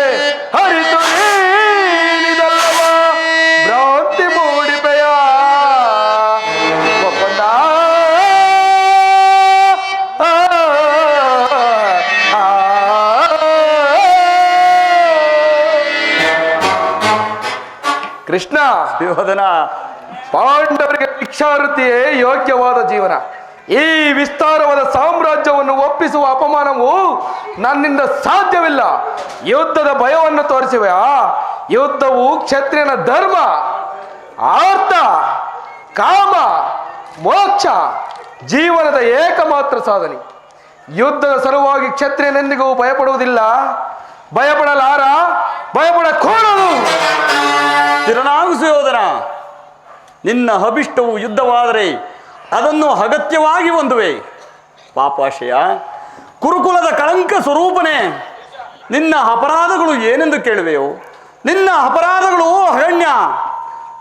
ಕೃಷ್ಣ, ಯೋಧನ ಪಾಂಡವರಿಗೆ ಭಿಕ್ಷಾವೃತ್ತಿಯೇ ಯೋಗ್ಯವಾದ ಜೀವನ. ಈ ವಿಸ್ತಾರವಾದ ಸಾಮ್ರಾಜ್ಯವನ್ನು ಒಪ್ಪಿಸುವ ಅಪಮಾನವು ನನ್ನಿಂದ ಸಾಧ್ಯವಿಲ್ಲ. ಯುದ್ಧದ ಭಯವನ್ನು ತೋರಿಸುವೆಯಾ? ಯುದ್ಧವು ಕ್ಷತ್ರಿಯನ ಧರ್ಮ, ಆರ್ಥ, ಕಾಮ, ಮೋಕ್ಷ, ಜೀವನದ ಏಕಮಾತ್ರ ಸಾಧನೆ. ಯುದ್ಧದ ಸಲುವಾಗಿ ಕ್ಷತ್ರಿಯನೆಂದಿಗೂ ಭಯಪಡುವುದಿಲ್ಲ, ಭಯಪಡಲಾರ, ಭಯಪಡಕೂಡದು. ತಿರುನಾಗಿಸು ಯೋಧನ. ನಿನ್ನ ಅಭಿಷ್ಟವು ಯುದ್ಧವಾದರೆ ಅದನ್ನು ಅಗತ್ಯವಾಗಿ ಹೊಂದುವೆ. ಪಾಪಾಶಯ, ಕುರುಕುಲದ ಕಳಂಕ ಸ್ವರೂಪನೇ, ನಿನ್ನ ಅಪರಾಧಗಳು ಏನೆಂದು ಕೇಳುವೆಯೋ? ನಿನ್ನ ಅಪರಾಧಗಳು ಅರಣ್ಯ.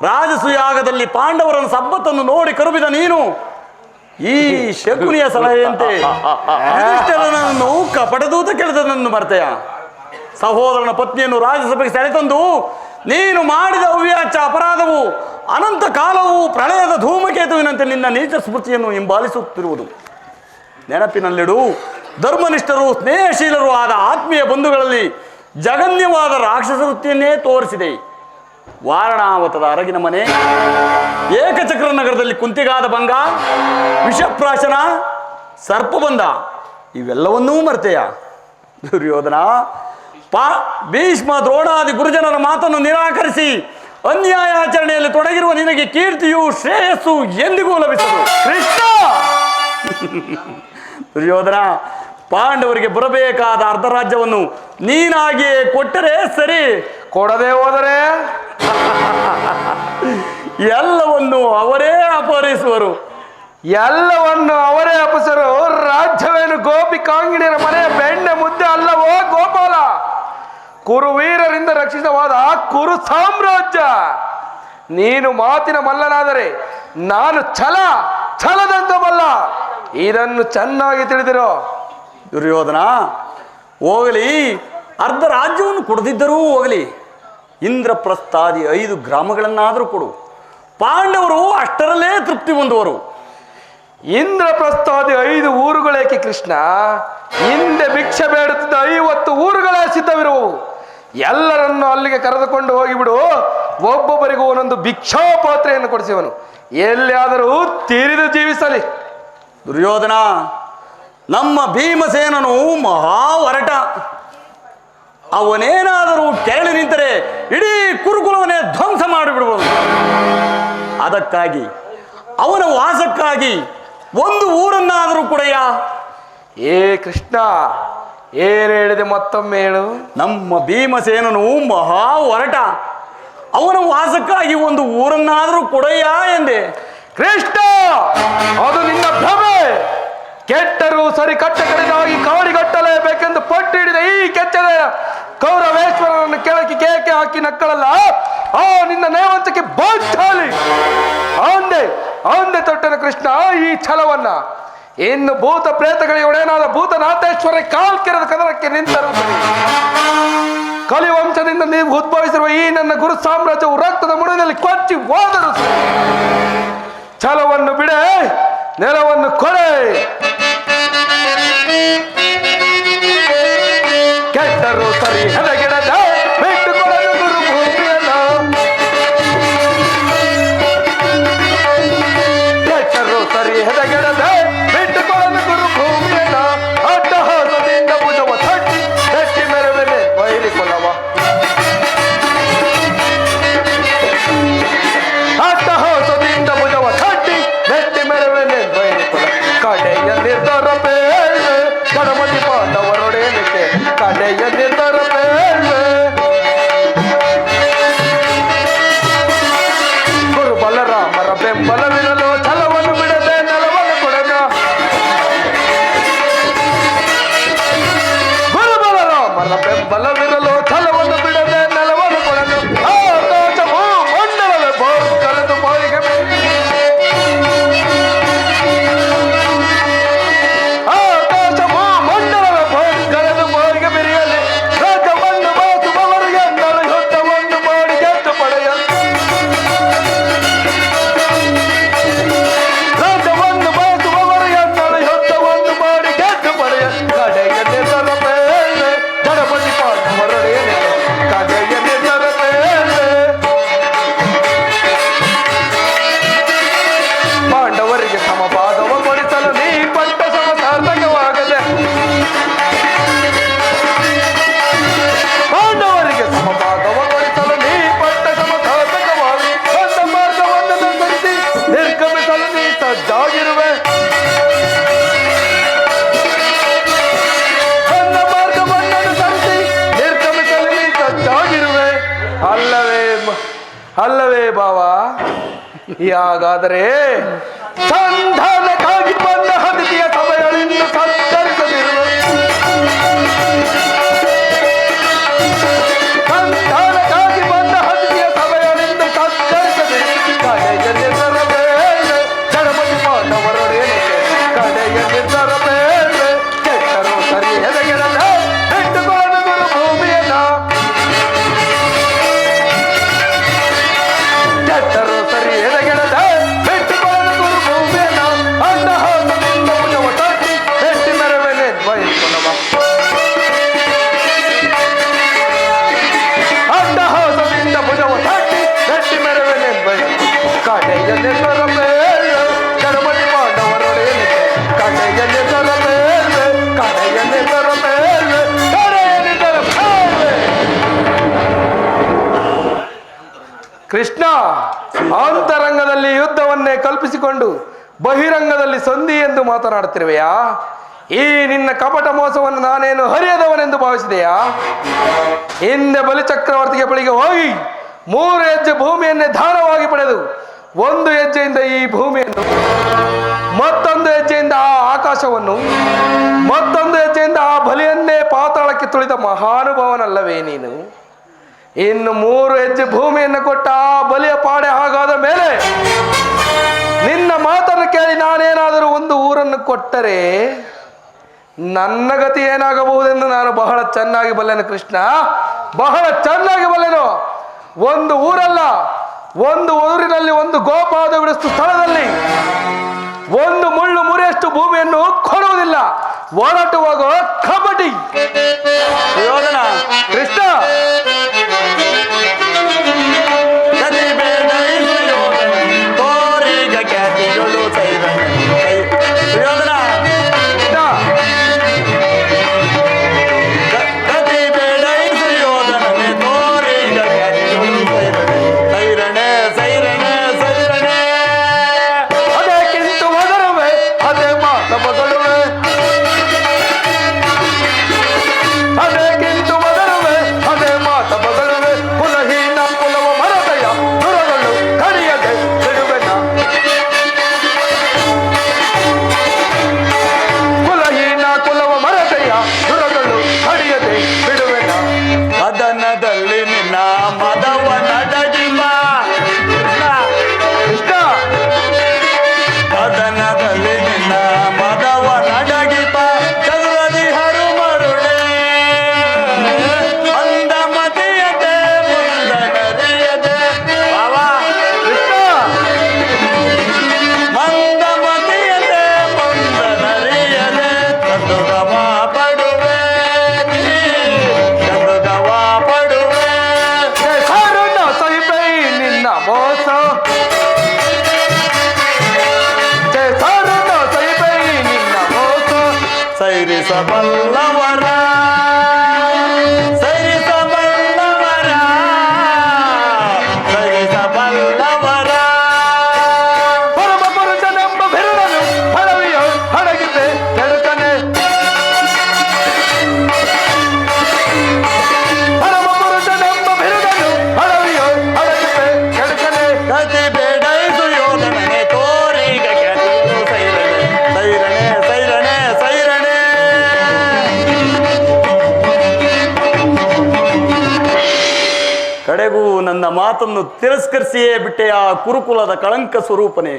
ರಾಜಸುಯಾಗದಲ್ಲಿ ಪಾಂಡವರನ್ನು ಸಬ್ಬತ್ತನ್ನು ನೋಡಿ ಕರುಬಿದ ನೀನು ಈ ಶಕುನಿಯ ಸಲಹೆಯಂತೆ ಯುಧಿಷ್ಠಿರನನ್ನು ಕಪಟದೂತ ಕೆಳೆದನನ್ನು ಮರೆತೆಯ? ಸಹೋದರನ ಪತ್ನಿಯನ್ನು ರಾಜಸಭೆಗೆ ಸೆಳೆತಂದು ನೀನು ಮಾಡಿದ ಅವ್ಯಾಚ ಅಪರಾಧವು ಅನಂತ ಕಾಲವು ಪ್ರಳಯದ ಧೂಮಕೇತುವಿನಂತೆ ನಿನ್ನ ನೀಚ ಸ್ಮೃತಿಯನ್ನು ಹಿಂಬಾಲಿಸುತ್ತಿರುವುದು ನೆನಪಿನಲ್ಲಿಡು. ಧರ್ಮನಿಷ್ಠರು, ಸ್ನೇಹಶೀಲರು ಆದ ಆತ್ಮೀಯ ಬಂಧುಗಳಲ್ಲಿ ಜಗನ್ಯವಾದ ರಾಕ್ಷಸ ವೃತ್ತಿಯನ್ನೇ ತೋರಿಸಿದೆ. ವಾರಣಾವತದ ಅರಗಿನ ಮನೆ, ಏಕಚಕ್ರ ನಗರದಲ್ಲಿ ಕುಂತಿಗಾದ ಭಂಗ, ವಿಷಪ್ರಾಶನ, ಸರ್ಪಬಂಧ ಇವೆಲ್ಲವನ್ನೂ ಮರೆತೆಯ? ದುರ್ಯೋಧನ, ಭೀಷ್ಮ ದ್ರೋಣಾದಿ ಗುರುಜನರ ಮಾತನ್ನು ನಿರಾಕರಿಸಿ ಅನ್ಯಾಯಾಚರಣೆಯಲ್ಲಿ ತೊಡಗಿರುವ ನಿನಗೆ ಕೀರ್ತಿಯು ಶ್ರೇಯಸ್ಸು ಎಂದಿಗೂ ಲಭಿಸದು. ಕೃಷ್ಣ, ದುರ್ಯೋಧನ, ಪಾಂಡವರಿಗೆ ಬರಬೇಕಾದ ಅರ್ಧ ರಾಜ್ಯವನ್ನು ನೀನಾಗಿಯೇ ಕೊಟ್ಟರೆ ಸರಿ, ಕೊಡದೆ ಹೋದರೆ ಎಲ್ಲವನ್ನು ಅವರೇ ಅಪಹರಿಸುವರು. ಎಲ್ಲವನ್ನು ಅವರೇ ಅಪಸರು. ರಾಜ್ಯವೇನು ಗೋಪಿಕಾಂಗಿಣಿಯರ ಮನೆಯ ಬೆಣ್ಣೆ ಮುದ್ದೆ ಅಲ್ಲವೋ ಗೋಪಾಲ? ಕುರುವೀರರಿಂದ ರಕ್ಷಿತವಾದ ಕುರು ಸಾಮ್ರಾಜ್ಯ. ನೀನು ಮಾತಿನ ಮಲ್ಲನಾದರೆ ನಾನು ಛಲದಂತ ಮಲ್ಲ. ಇದನ್ನು ಚೆನ್ನಾಗಿ ತಿಳಿದಿರೋ. ದುರ್ಯೋಧನ, ಹೋಗಲಿ, ಅರ್ಧ ರಾಜ್ಯವನ್ನು ಕೊಡದಿದ್ದರೂ ಹೋಗಲಿ, ಇಂದ್ರಪ್ರಸ್ಥಾದಿ 5 ಗ್ರಾಮಗಳನ್ನಾದರೂ ಕೊಡು. ಪಾಂಡವರು ಅಷ್ಟರಲ್ಲೇ ತೃಪ್ತಿ ಹೊಂದುವರು. ಇಂದ್ರಪ್ರಸ್ಥಾದಿ 5 ಊರುಗಳೇಕೆ ಕೃಷ್ಣ? ಹಿಂದೆ ಭಿಕ್ಷೆ ಬೇಡುತ್ತಿದ್ದ 50 ಊರುಗಳೇ ಸಿದ್ಧವಿರುವವು. ಎಲ್ಲರನ್ನು ಅಲ್ಲಿಗೆ ಕರೆದುಕೊಂಡು ಹೋಗಿಬಿಡು. ಒಬ್ಬೊಬ್ಬರಿಗೂ ಒಂದೊಂದು ಭಿಕ್ಷಾಪಾತ್ರೆಯನ್ನು ಕೊಡಿಸುವನು. ಎಲ್ಲಿಯಾದರೂ ತೀರಿದು ಜೀವಿಸಲಿ. ದುರ್ಯೋಧನ, ನಮ್ಮ ಭೀಮಸೇನನು ಮಹಾ ಒರಟ. ಅವನೇನಾದರೂ ಕೆರಳಿ ನಿಂತರೆ ಇಡೀ ಕುರುಕುಲವನ್ನೇ ಧ್ವಂಸ ಮಾಡಿಬಿಡುವುದು. ಅದಕ್ಕಾಗಿ ಅವನ ವಾಸಕ್ಕಾಗಿ ಒಂದು ಊರನ್ನಾದರೂ ಕೊಡೆಯ. ಏ ಕೃಷ್ಣ, ಏನು ಹೇಳಿದೆ ಮತ್ತೊಮ್ಮೆ ಹೇಳು. ನಮ್ಮ ಭೀಮಸೇನನು ಮಹಾ ಒರಟ. ಅವನ ವಾಸಕ್ಕಾಗಿ ಒಂದು ಊರನ್ನಾದರೂ ಕೊಡೆಯ ಎಂದೆ. ಕೃಷ್ಣ, ಅದು ನಿನ್ನ ಭ್ರಮೆ. ಕೆಟ್ಟರೂ ಸರಿ ಕಟ್ಟ ಕಡೆದಾಗಿ ಕಾಡಿಗಟ್ಟಲೇಬೇಕೆಂದು ಪಟ್ಟು ಹಿಡಿದ ಈ ಕೆಚ್ಚದ ಕೌರವೇಶ್ವರನನ್ನು ಕೆಳಕ್ಕೆ ಕೇಕೆ ಹಾಕಿ ನಕ್ಕಳಲ್ಲ, ಆ ನಿನ್ನ ನೇವಂಚಕ್ಕೆ ಬಾಚಾಲಿ. ಅಂದೆ ತೊಟ್ಟನ ಕೃಷ್ಣ ಈ ಛಲವನ್ನ. ಇನ್ನು ಭೂತ ಪ್ರೇತಗಳಿಗೊಡೇನಾದ ಭೂತನಾಥೇಶ್ವರ ಕಾಲ್ಕೆರದ ಕದರಕ್ಕೆ ನಿಂತರು. ಕಲಿವಂಶದಿಂದ ನೀವು ಉದ್ಭವಿಸಿರುವ ಈ ನನ್ನ ಗುರು ಸಾಮ್ರಾಜ್ಯವು ರಕ್ತದ ಮುಡಿನಲ್ಲಿ ಕೊಚ್ಚಿ ಹೋದರು. ಛಲವನ್ನು ಬಿಡೆ, ನೆಲವನ್ನು ಕೊಡೆ. ಕೆಟ್ಟರು ಸರಿ ಹೆದಗಿಡದ ಬಿಟ್ಟುಕೊಡಲು ಗುರು ಭೂಮಿಯನ್ನ. ಕೆಟ್ಟರು ಸರಿ ಹೆದಗಿಡದ ಬಿಟ್ಟುಕೊಡಲು ಗುರು ಭೂಮಿಯನ್ನ. ಅಟ್ಟಹಾಸದಿಂದ ಭುಜವ ತಟ್ಟಿ ತಟ್ಟಿ ಮೆರವನೆ ಬಯಲಿಕೊಳ್ಳವ. ಅಟ್ಟಹಾಸದಿಂದ ಭುಜವ ತಟ್ಟಿ ನೆಟ್ಟಿ ಮೆರವನೆ ಬಯಲಿಕೊಳ್ಳ. ಕಡೆಯ ನಿರ್ಧಾರ ಬೇಳೆ ಗಣಪತಿ ಪಾಂಡವರೊಡೇನಿಕೆ. ಕಡೆಯ ನಿರ್ಧಾರ ಬೇಳೆ ಗುರು ಬಲರಾಮರ ಬೆಂಬಲವಿರಲು ಛಲವನ್ನು ಬಿಡದೆ ನೆಲವನ್ನು ಕೊಡದ. ಗುರು ಬಲರಾಮರ ಬೆಂಬಲವಿರಲು ಛಲವನ್ನು ಬಿಡದೆ ನೆಲವನ್ನು ಕೊಡದು. ಆಕಾಶವು ಮಂಡಲವೇ ಕರೆದು ಬಾಯಿಗೆ ಆಕಾಶವು ಮಂಡಲವೇ ಕರೆದು ಬಾಯಿಗೆ ಬೆರೆಯಲಿ. ರಾಜವನ್ನು ಬಾಸುವವರು ಎಂದಳು ಯುದ್ಧವನ್ನು ಮಾಡಿ ಗೆದ್ದು ಪಡೆಯಲು. ರಾಜವನ್ನು ಬಾಸುವವರು ಎಂದಳು ಯುದ್ಧವನ್ನು ಮಾಡಿ ಗೆದ್ದು ಪಡೆಯಲು. ಕಡೆಯ ನಿರ್ಧಾರ ಬೇಳೆ ಗಣಪತಿ ಪಾಂಡವರೊಡನೆ ಅಲ್ಲವೇ ಬಾವ? ಹಾಗಾದರೆ ಸಂಧಾನಕ್ಕಾಗಿ ಬಂದ ಅತಿಥಿಯ ಸಭೆಗಳಿಂದ ಸತ್ಕರಿಸದಿರುವ ಸಂಧಾನಕ್ಕಾಗಿ ಬಂದ ಅತಿಥಿಯ ಸಭೆಗಳಿಂದ ಸತ್ಕರಿಸದಿರುವ ಕಡೆಯ ನಿರ್ಧಾರ ಬೇಳೆ ಗಣಪತಿ ಪಾಂಡವರೊಡನೆ ಕಡೆಯ ನಿರ್ಧಾರ ಬೇಳೆ ಕೆಟ್ಟರು ಸರಿ ಎದೆಗಿರಲ್ಲ ಬಿಟ್ಟುಕೊಂಡು ಗುರು ಭೂಮಿಯನ್ನ ಕೆಟ್ಟರು ಸರಿ ಎದೆಗಿಡದ ಬಿಟ್ಟುಕೊಂಡು ಗುರು ಭೂಮಿಯನ್ನ ಅಡ್ಡ ಹಾಸದಿಂದ ಭುಜವ ತಟ್ಟಿ ಎತ್ತಿ ಮೆರವೇನೆ ದ್ವಯಿಸ್ಕೊಂಡವ ಅಡ್ಡ ಹಾಸದಿಂದ ಭುಜವ ತಟ್ಟಿ ಎತ್ತಿ ಮೆರವೇನೆ ದ್ವಯಿಸ್ಕೊಂಡ ಕಡೆಯ ನಿರ್ಧಾರ ಬೇಳೆ ಗಣಪತಿ ಪಾಂಡವರೊಡನೆ ಕಡೆಯ ನಿರ್ಧಾರ ಬೇಳೆ ಕಡೆಯ ನಿರ್ಧಾರ ಬೇಳೆ ಕಡೆಯ ನಿರ್ಧಾರ ಬೇಳೆ. ಕೃಷ್ಣ, ಅಂತರಂಗದಲ್ಲಿ ಯುದ್ಧವನ್ನೇ ಕಲ್ಪಿಸಿಕೊಂಡು ಬಹಿರಂಗದಲ್ಲಿ ಸಂಧಿ ಎಂದು ಮಾತನಾಡುತ್ತಿರುವೆಯಾ? ಈ ನಿನ್ನ ಕಪಟ ಮೋಸವನ್ನು ನಾನೇನು ಹರಿಯದವನೆಂದು ಭಾವಿಸಿದೆಯಾ? ಹಿಂದೆ ಬಲಿಚಕ್ರವರ್ತಿಗೆ ಬಳಿಗೆ ಹೋಗಿ 3 ಹೆಜ್ಜೆ ಭೂಮಿಯನ್ನೇ ದಾನವಾಗಿ ಪಡೆದು 1 ಹೆಜ್ಜೆಯಿಂದ ಈ ಭೂಮಿಯನ್ನು, ಮತ್ತೊಂದು ಹೆಜ್ಜೆಯಿಂದ ಆ ಆಕಾಶವನ್ನು, ಮತ್ತೊಂದು ಹೆಜ್ಜೆಯಿಂದ ಆ ಬಲಿಯನ್ನೇ ಪಾತಾಳಕ್ಕೆ ತುಳಿದ ಮಹಾನುಭಾವನಲ್ಲವೇ ನೀನು? ಇನ್ನು 3 ಹೆಜ್ಜೆ ಭೂಮಿಯನ್ನು ಕೊಟ್ಟ ಆ ಬಲಿಯ ಪಾಡೆ ಹಾಗಾದ ಮೇಲೆ ನಿನ್ನ ಮಾತನ್ನು ಕೇಳಿ ನಾನೇನಾದರೂ ಒಂದು ಊರನ್ನು ಕೊಟ್ಟರೆ ನನ್ನ ಗತಿ ಏನಾಗಬಹುದೆಂದು ನಾನು ಬಹಳ ಚೆನ್ನಾಗಿ ಬಲ್ಲೆನು ಕೃಷ್ಣ, ಬಹಳ ಚೆನ್ನಾಗಿ ಬಲ್ಲೆನು. ಒಂದು ಊರಲ್ಲ, ಒಂದು ಊರಿನಲ್ಲಿ ಒಂದು ಗೋಪಾದ ಬಿಡಿಸ್ತು ಸ್ಥಳದಲ್ಲಿ 1 ಮುಳ್ಳು ಮುರಿಯಷ್ಟು ಭೂಮಿಯನ್ನು ಕೊಡುವುದಿಲ್ಲ. ಹೋರಾಟವಾಗೋ ಕಬಡ್ಡಿ ಯೋಧನ ಕೃಷ್ಣ. ತೋರಿಗ ಖ್ಯಾತಿಗಳು ಯೋಧನ ಕತಿ ಬೇಡೈಸು ಯೋಧನೇ ತೋರಿಗ ಖ್ಯಾತಿಗಳು ಸೈರಣೆ ಸೈರಣೆ ಸೈರಣೆ ಅದಕ್ಕಿಂತ ಮೊದಲುವೆ ಅದೇ ಮಾತ ಬದಲುವೆ, ಅದಕ್ಕಿಂತ ಮೊದಲುವೆ ಅದೇ ಮಾತ ಬದಲುವೆ. ಕುಲಹೀನ ಕುಲವ ಮರದಯ ದುರಗಳು ಕಡಿಯದೆ ಬಿಡುವೆನ, ಕುಲಹೀನ ಕುಲವ ಮರದಯ ದುರಗಳು ಕಡಿಯದೆ ಬಿಡುವೆನ. ಅದನದಲ್ಲಿ ನಿನ್ನ ಮದವ ನಡಗಿಮ ಕೃಷ್ಣ, ಅದನದಲ್ಲಿ ನಿನ್ನ ಮದವ ನಡಗಿಪ ಚದುರದಿ ಹರು ಮರುಳೆ ಮಂದ ಮತಿಯದೆ ಮುಂದ ನರಿಯದೆ ಬಾವ ಕೃಷ್ಣ, ಮಂದ ಮತಿಯದೆ ಮುಂದ ನರಿಯದೆ ಚಂದುಗವ ಪಡುವೆ ಚಂದುಗವ ಪಡುವೆ ಸಾರುಣ ಸಹಿಬೈ ನಿನ್ನ ಮೋಸ, ಸಾರುಣ ಸಹಿಬೈ ನಿನ್ನ ಮೋಸ. ಸೈರಿಸಬಲ್ಲವರ ಸೈರಿಸಬಲ್ಲವರ ಸೈರಿಸಬಲ್ಲವರ ಪರಮ ಪುರುಷನೆಂಬ ಬಿರುದನು ಹಡವಿಯೋ ಹಡಗಿದ್ದೆ ಕೆಡುಕನೆ, ಪರಮ ಪುರುಷನೆಂಬ ಬಿರುದನು ಹಡವಿಯೋ ಹಡಗಿದ್ದೆ ಕೆಡುಕನೆ. ಕತಿ ಬೇಡೈಸು ಯೋಧನೇ ತೋರಿಗ ಖ್ಯಾತಿಗಳು ಸೈರಣೆ ಸೈರಣೆ ಸೈರಣೆ ಸೈರಣೆ ಕಡೆಗೂ ನನ್ನ ಮಾತನ್ನು ತಿರಸ್ಕರಿಸಿಯೇ ಬಿಟ್ಟೆ ಆ ಕುರುಕುಲದ ಕಳಂಕ ಸ್ವರೂಪನೇ.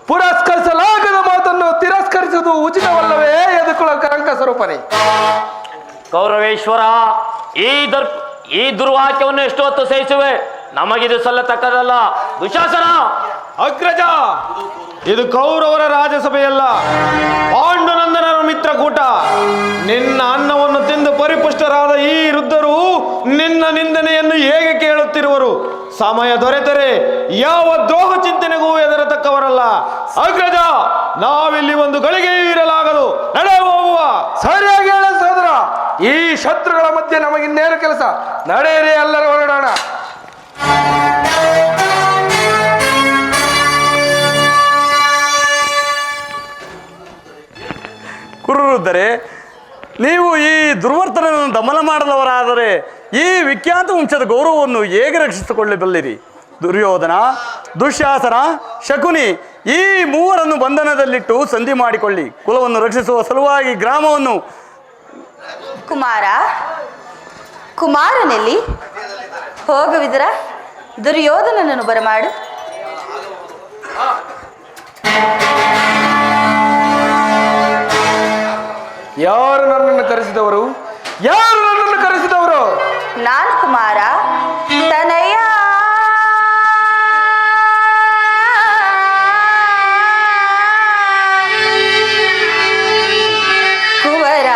ಪುರಸ್ಕರಿಸಲಾಗದ ಮಾತನ್ನು ತಿರಸ್ಕರಿಸುವುದು ಉಚಿತವಲ್ಲವೇ ಎದುಕುಳ ಕರಂಕ ಸ್ವರೂಪನೇ? ಗೌರವೇಶ್ವರ, ಈ ದುರ್ವಾಕ್ಯವನ್ನು ಎಷ್ಟು ಹೊತ್ತು ಸಹಿಸುವೆ? ನಮಗಿದು ಸಲ್ಲತಕ್ಕದಲ್ಲ. ದುಶಾಸನ, ಅಗ್ರಜ, ಇದು ಕೌರವರ ರಾಜಸಭೆಯಲ್ಲ, ಪಾಂಡುನಂದನರ ಮಿತ್ರಕೂಟ. ನಿನ್ನ ಅನ್ನವನ್ನು ತಿಂದು ಪರಿಪುಷ್ಟರಾದ ಈ ವೃದ್ಧರು ನಿನ್ನ ನಿಂದನೆಯನ್ನು ಹೇಗೆ ಕೇಳುತ್ತಿರುವರು? ಸಮಯ ದೊರೆತರೆ ಯಾವ ದ್ರೋಹ ಚಿಂತನೆಗೂ ಹೆದರತಕ್ಕವರಲ್ಲ. ಅಗ್ರಜ, ನಾವಿಲ್ಲಿ ಒಂದು ಗಳಿಗೆ ಇರಲಾಗದು. ನಡೆ ಹೋಗುವ. ಸರಿಯಾಗಿ ಹೇಳ ಸೋದರ, ಈ ಶತ್ರುಗಳ ಮಧ್ಯೆ ನಮಗಿನ್ನೇನು ಕೆಲಸ? ನಡೆಯಿರಿ, ಎಲ್ಲರೂ ಹೊರಡೋಣ. ಕುರುರುದ್ದರೆ, ನೀವು ಈ ದುರ್ವರ್ತನವನ್ನು ದಮನ ಮಾಡದವರಾದರೆ ಈ ವಿಖ್ಯಾತ ವಂಶದ ಗೌರವವನ್ನು ಹೇಗೆ ರಕ್ಷಿಸಿಕೊಳ್ಳಬಲ್ಲಿರಿ? ದುರ್ಯೋಧನ, ದುಶ್ಯಾಸನ, ಶಕುನಿ ಈ ಮೂವರನ್ನು ಬಂಧನದಲ್ಲಿಟ್ಟು ಸಂಧಿ ಮಾಡಿಕೊಳ್ಳಿ. ಕುಲವನ್ನು ರಕ್ಷಿಸುವ ಸಲುವಾಗಿ ಗ್ರಾಮವನ್ನು ಕುಮಾರನಲ್ಲಿ ಹೋಗುವಿದರ ದುರ್ಯೋಧನನನ್ನು ಬರಮಾಡು. ಯಾರು ನನ್ನನ್ನು ಕರೆಸಿದವರು? ನಾನು ಕುಮಾರ ತನಯ. ಕುವರ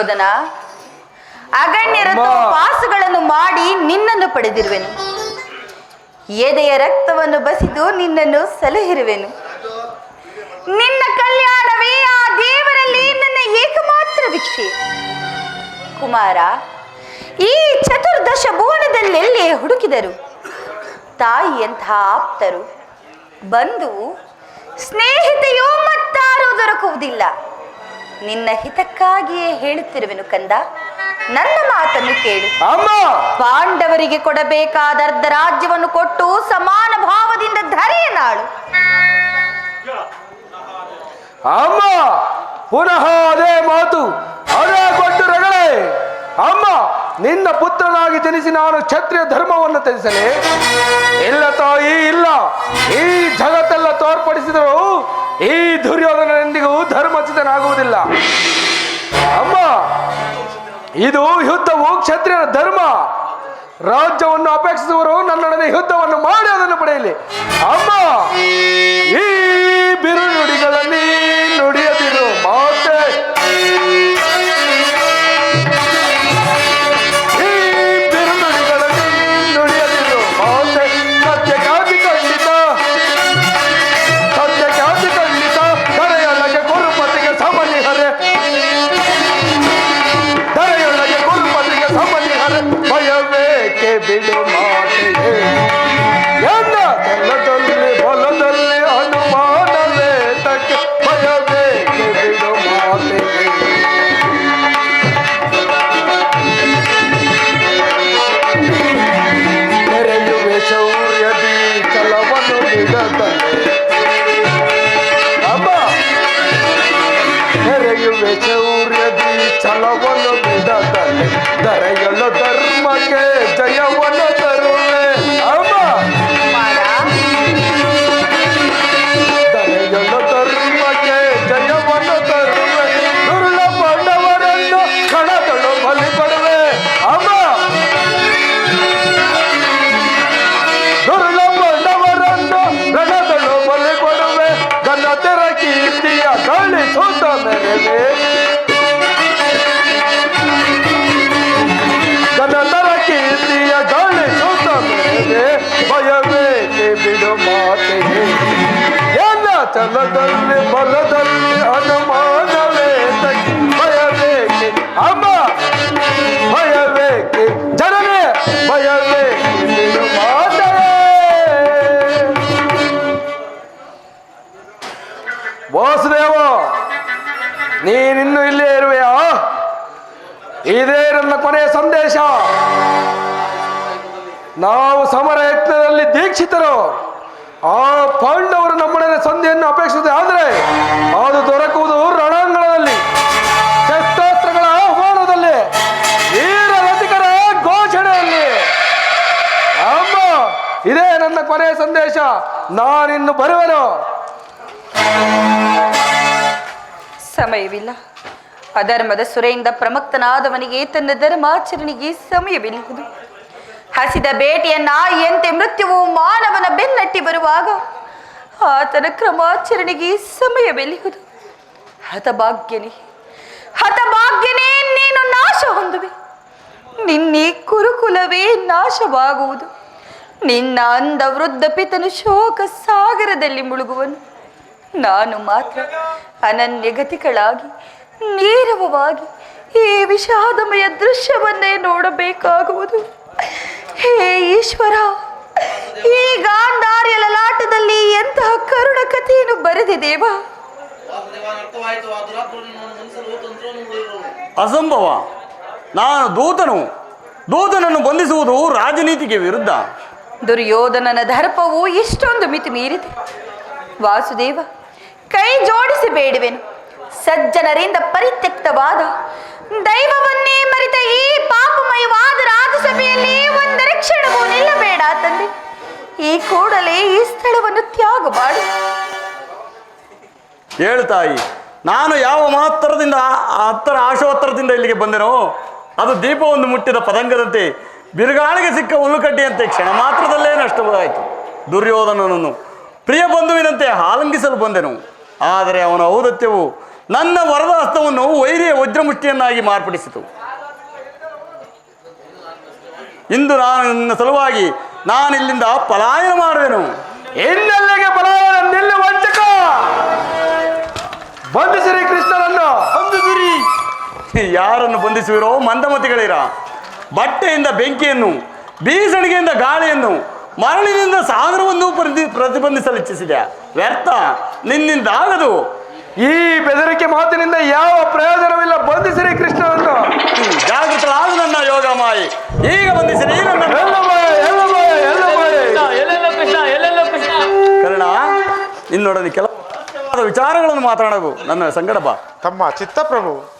ದುರ್ಯೋಧನ, ಅಗಣ್ಯರ ಪಾಸುಗಳನ್ನು ಮಾಡಿ ನಿನ್ನನ್ನು ಪಡೆದಿರುವೆನು. ಎದೆಯ ರಕ್ತವನ್ನು ಬಸಿದು ನಿನ್ನನ್ನು ಸಲಹಿರುವೆನು. ನಿನ್ನ ಕಲ್ಯಾಣವೇ ಆ ದೇವರಲ್ಲಿ ನನ್ನ ಏಕಮಾತ್ರ ಭಿಕ್ಷೆ. ಕುಮಾರ, ಈ ಚತುರ್ದಶ ಭುವನದಲ್ಲೆಲ್ಲೇ ಹುಡುಕಿದರು ತಾಯಿಯಂತಹ ಆಪ್ತರು, ಬಂಧು, ಸ್ನೇಹಿತೆಯೂ ಮತ್ತಾರೂ ದೊರಕುವುದಿಲ್ಲ. ನಿನ್ನ ಹಿತಕ್ಕಾಗಿಯೇ ಹೇಳುತ್ತಿರುವೆನು ಕಂದ, ನನ್ನ ಮಾತನ್ನು ಕೇಳು. ಪಾಂಡವರಿಗೆ ಕೊಡಬೇಕಾದ ಅರ್ಧ ರಾಜ್ಯವನ್ನು ಕೊಟ್ಟು ಸಮಾನ ಭಾವದಿಂದ ಧರೆಯ ನಾಳು. ಅಮ್ಮ, ಪುನಃ ಅದೇ ಮಾತು, ಅದೇ ಕೊಟ್ಟು ರಗಳೇ. ಅಮ್ಮ, ನಿನ್ನ ಪುತ್ರನಾಗಿ ಜನಿಸಿ ನಾನು ಕ್ಷತ್ರಿಯ ಧರ್ಮವನ್ನು ತ್ಯಜಿಸಲೇ? ಇಲ್ಲ ತಾಯಿ, ಇಲ್ಲ. ಈ ಜಗತ್ತೆಲ್ಲ ತೋರ್ಪಡಿಸಿದರು ಈ ದುರ್ಯೋಧನನೆಂದಿಗೂ ಧರ್ಮಚಿತನಾಗುವುದಿಲ್ಲ. ಅಮ್ಮ, ಇದು ಯುದ್ಧವು ಕ್ಷತ್ರಿಯರ ಧರ್ಮ. ರಾಜ್ಯವನ್ನು ಅಪೇಕ್ಷಿಸುವವರು ನನ್ನೊಡನೆ ಯುದ್ಧವನ್ನು ಮಾಡಿ ಅದನ್ನು ಪಡೆಯಲಿ. ಅಮ್ಮ, ಈ ಬಿರು ನುಡಿಗಳಲ್ಲಿ ನುಡಿಯದಿರು ಮಾತೆ. ಈ ಬಿರು ನುಡಿಗಳಲ್ಲಿ ನುಡಿಯದಿರು ಮಾತೆ. ಸತ್ಯಕ್ಕಾಗಿ ಖಂಡಿತ, ಸತ್ಯಕ್ಕಾಗಿ ಖಂಡಿತ. ಧರೆಯೊಳಗೆ ಕುರುಪತಿಗೆ ಸಮನಿಹರೆ, ಧರೆಯೊಳಗೆ ಕುರುಪತಿಗೆ ಸಮನಿಹರೆ. ಭಯವೇಕೆ ಬಿಡು ಮಾತೆಗೆ, ಎಲ್ಲ ಬಲದಲ್ಲಿ ಬಲದಲ್ಲಿ ಅನುಮಾನವೇ ತಕ್ಕೆ. ಭಯವೇಕೆ ಬಿಡು ಮಾತೆಗೆ. ನೆರೆಯುವೆ ಶೌರ್ಯದಿ ಛಲವನ್ನು ಬಿಡದಲೆ. ಅಮ್ಮ, ನೆರೆಯುವೆ ಶೌರ್ಯದಿ ಛಲವನ್ನು ಬಿಡದಲೆ. ಧರೆಯಲು ಧರ್ಮಕ್ಕೆ ಜಯವನ್ನು ತರುವೆ. ಅಮ್ಮ, ಧರೆಯಲು ಧರ್ಮಕ್ಕೆ ಜಯವನ್ನು ತರುವೆ. ದುರ್ಲ ಪಾಂಡವರನ್ನು ಕಣದಳು ಬಲಿ ಕೊಡುವೆ. ಅಮ್ಮ, ದುರ್ಲ ಪಾಂಡವರನ್ನು ರಣದಳು ಬಲಿ ಕೊಡುವೆ. ಘನತೆರ ಕೀರ್ತಿಯ ಗಳಿಸುತ್ತ ಮೆರೆವೆ. ಘನತರ ಕೀರ್ತಿಯ ಗಳಿಸುತ್ತ ಮೆರೆವೆ. ಭಯವೇಕೆ ಬಿಡು ಮಾತೆಗೆ, ಎಲ್ಲ ಛಲದಲ್ಲಿ ಬಲದಲ್ಲಿ ಅನುಮಾನವೇ ತಕ್ಕೆ. ಭಯವೇಕೆ ಅಮ್ಮ, ಭಯವೇಕೆ ಜನನೇ, ಭಯವೇಕೆ ಬಿಡು ಮಾತೆ. ವಾಸುದೇವ, ನೀನಿನ್ನು ಇಲ್ಲೇ ಇರುವೆಯಾ? ಇದೇ ನನ್ನ ಕೊನೆಯ ಸಂದೇಶ. ನಾವು ಸಮರ ಯತ್ನದಲ್ಲಿ ದೀಕ್ಷಿತರು. ಆ ಪಾಂಡವರು ನಮ್ಮೊಡನೆ ಸಂಧಿಯನ್ನು ಅಪೇಕ್ಷಿಸಿದೆ, ಆದರೆ ಅದು ದೊರಕುವುದು ರಣಾಂಗಣದಲ್ಲಿ, ಶಸ್ತ್ರಾಸ್ತ್ರಗಳ ಆಹ್ವಾನದಲ್ಲಿ, ವೀರ ರಥಿಕರ ಘೋಷಣೆಯಲ್ಲಿ. ಅಮ್ಮ, ಇದೇ ನನ್ನ ಕೊನೆಯ ಸಂದೇಶ. ನಾನಿನ್ನು ಬರುವೆನು. ಸಮಯವಿಲ್ಲ. ಅಧರ್ಮದ ಸುರೆಯಿಂದ ಪ್ರಮಕ್ತನಾದವನಿಗೆ ತನ್ನ ಧರ್ಮಾಚರಣೆಗೆ ಸಮಯವಿಲ್ಲುವುದು. ಹಸಿದ ಬೇಟೆಯ ನಾಯಿಯಂತೆ ಮೃತ್ಯುವು ಮಾನವನ ಬೆನ್ನಟ್ಟಿ ಬರುವಾಗ ಆತನ ಕ್ರಮಾಚರಣೆಗೆ ಸಮಯವೆಲ್ಲಿಹುದು. ಹತಭಾಗ್ಯನೇ, ಹತಭಾಗ್ಯನೇ, ನೀನು ನಾಶ ಹೊಂದುವೆ. ನಿನ್ನೆ ಕುರುಕುಲವೇ ನಾಶವಾಗುವುದು. ನಿನ್ನ ಅಂದ ವೃದ್ಧ ಪಿತನು ಶೋಕ ಸಾಗರದಲ್ಲಿ ಮುಳುಗುವನು. ನಾನು ಮಾತ್ರ ಅನನ್ಯಗತಿಗಳಾಗಿ ನೀರವವಾಗಿ ಈ ವಿಷಾದಮಯ ದೃಶ್ಯವನ್ನೇ ನೋಡಬೇಕಾಗುವುದು. ಹೇ ಈಶ್ವರ, ಈ ಗಾಂಧಾರ್ಯ ಲಲಾಟದಲ್ಲಿ ಎಂತಹ ಕರುಣ ಕಥೆಯನ್ನು ಬರೆದಿದೇವ. ಅಸಂಭವ. ನಾನು ದೂತನನ್ನು ಬಂಧಿಸುವುದು ರಾಜನೀತಿಗೆ ವಿರುದ್ಧ. ದುರ್ಯೋಧನನ ದರ್ಪವು ಇಷ್ಟೊಂದು ಮಿತಿ ಮೀರಿದೆ. ವಾಸುದೇವ, ಕೈ ಜೋಡಿಸಿ ಬೇಡುವೆನು. ಸಜ್ಜನರಿಂದ ಪರಿತ್ಯಕ್ತವಾದ ದೈವವನ್ನೇ ಮರೆತ ಈ ಪಾಪಮಯವಾದ ರಾಜಸಭೆಯಲ್ಲಿ ಒಂದರ ಕ್ಷಣವೂ ನಿಲ್ಲಬೇಡ ತಂದೆ. ಈ ಕೂಡಲೇ ಈ ಸ್ಥಳವನ್ನು ತ್ಯಾಗ ಮಾಡು. ಹೇಳು ತಾಯಿ, ನಾನು ಯಾವ ಮಹತ್ತರದಿಂದ ಆಶೋತ್ತರದಿಂದ ಇಲ್ಲಿಗೆ ಬಂದೆನೋ ಅದು ದೀಪವೊಂದು ಮುಟ್ಟಿದ ಪದಂಗದಂತೆ ಬಿರುಗಾಳಿಗೆ ಸಿಕ್ಕ ಹುಲ್ಲುಕಡ್ಡಿಯಂತೆ ಕ್ಷಣ ಮಾತ್ರದಲ್ಲೇ ನಷ್ಟವಾಯಿತು. ದುರ್ಯೋಧನನನ್ನು ಪ್ರಿಯ ಬಂಧುವಿನಂತೆ ಆಲಂಗಿಸಲು ಬಂದೆನು. ಆದರೆ ಅವನ ಔದತ್ಯವು ನನ್ನ ವರದ ಹಸ್ತವನ್ನು ವೈರಿಯ ವಜ್ರಮುಷ್ಟಿಯನ್ನಾಗಿ ಮಾರ್ಪಡಿಸಿತು. ಇಂದು ನಾನು ನನ್ನ ಸಲುವಾಗಿ ನಾನಿಲ್ಲಿಂದ ಪಲಾಯನ ಮಾಡುವೆನು. ಇನ್ನೆಲ್ಲಿಗೆ ಪಲಾಯನ? ನಿಲ್ಲ ವಂಚಕ! ಬಂಧಿಸಿರಿ ಕೃಷ್ಣನನ್ನು. ಯಾರನ್ನು ಬಂಧಿಸುವಿರೋ ಮಂದಮತಿಗಳಿರ. ಬಟ್ಟೆಯಿಂದ ಬೆಂಕಿಯನ್ನು, ಬೀಸಣಿಗೆಯಿಂದ ಗಾಳಿಯನ್ನು, ಮರಳಿನಿಂದ ಸಾಗರವನ್ನು ಪ್ರತಿಬಂಧಿಸಲು ಇಚ್ಛಿಸಿದೆ. ವ್ಯರ್ಥ, ನಿನ್ನಿಂದಾಗದು. ಈ ಬೆದರಿಕೆ ಮಾತಿನಿಂದ ಯಾವ ಪ್ರಯೋಜನವಿಲ್ಲ. ಬಂಧಿಸಿರಿ ಕೃಷ್ಣನನ್ನು. ಜಾಗೃತರಾದ ನನ್ನ ಯೋಗ ಮಾಯಿ. ಈಗ ಬಂಧಿಸಿರಿ ನನ್ನ ಎಲ್ಲೆಲ್ಲೋ ಕೃಷ್ಣ ಕರ್ಣ. ನಿನ್ನೊಡನೆ ಕೆಲವು ವಿಚಾರಗಳನ್ನು ಮಾತನಾಡಬೇಕು. ನನ್ನ ಸಂಗಡ ಬಾ. ತಮ್ಮ ಚಿತ್ತಪ್ರಭು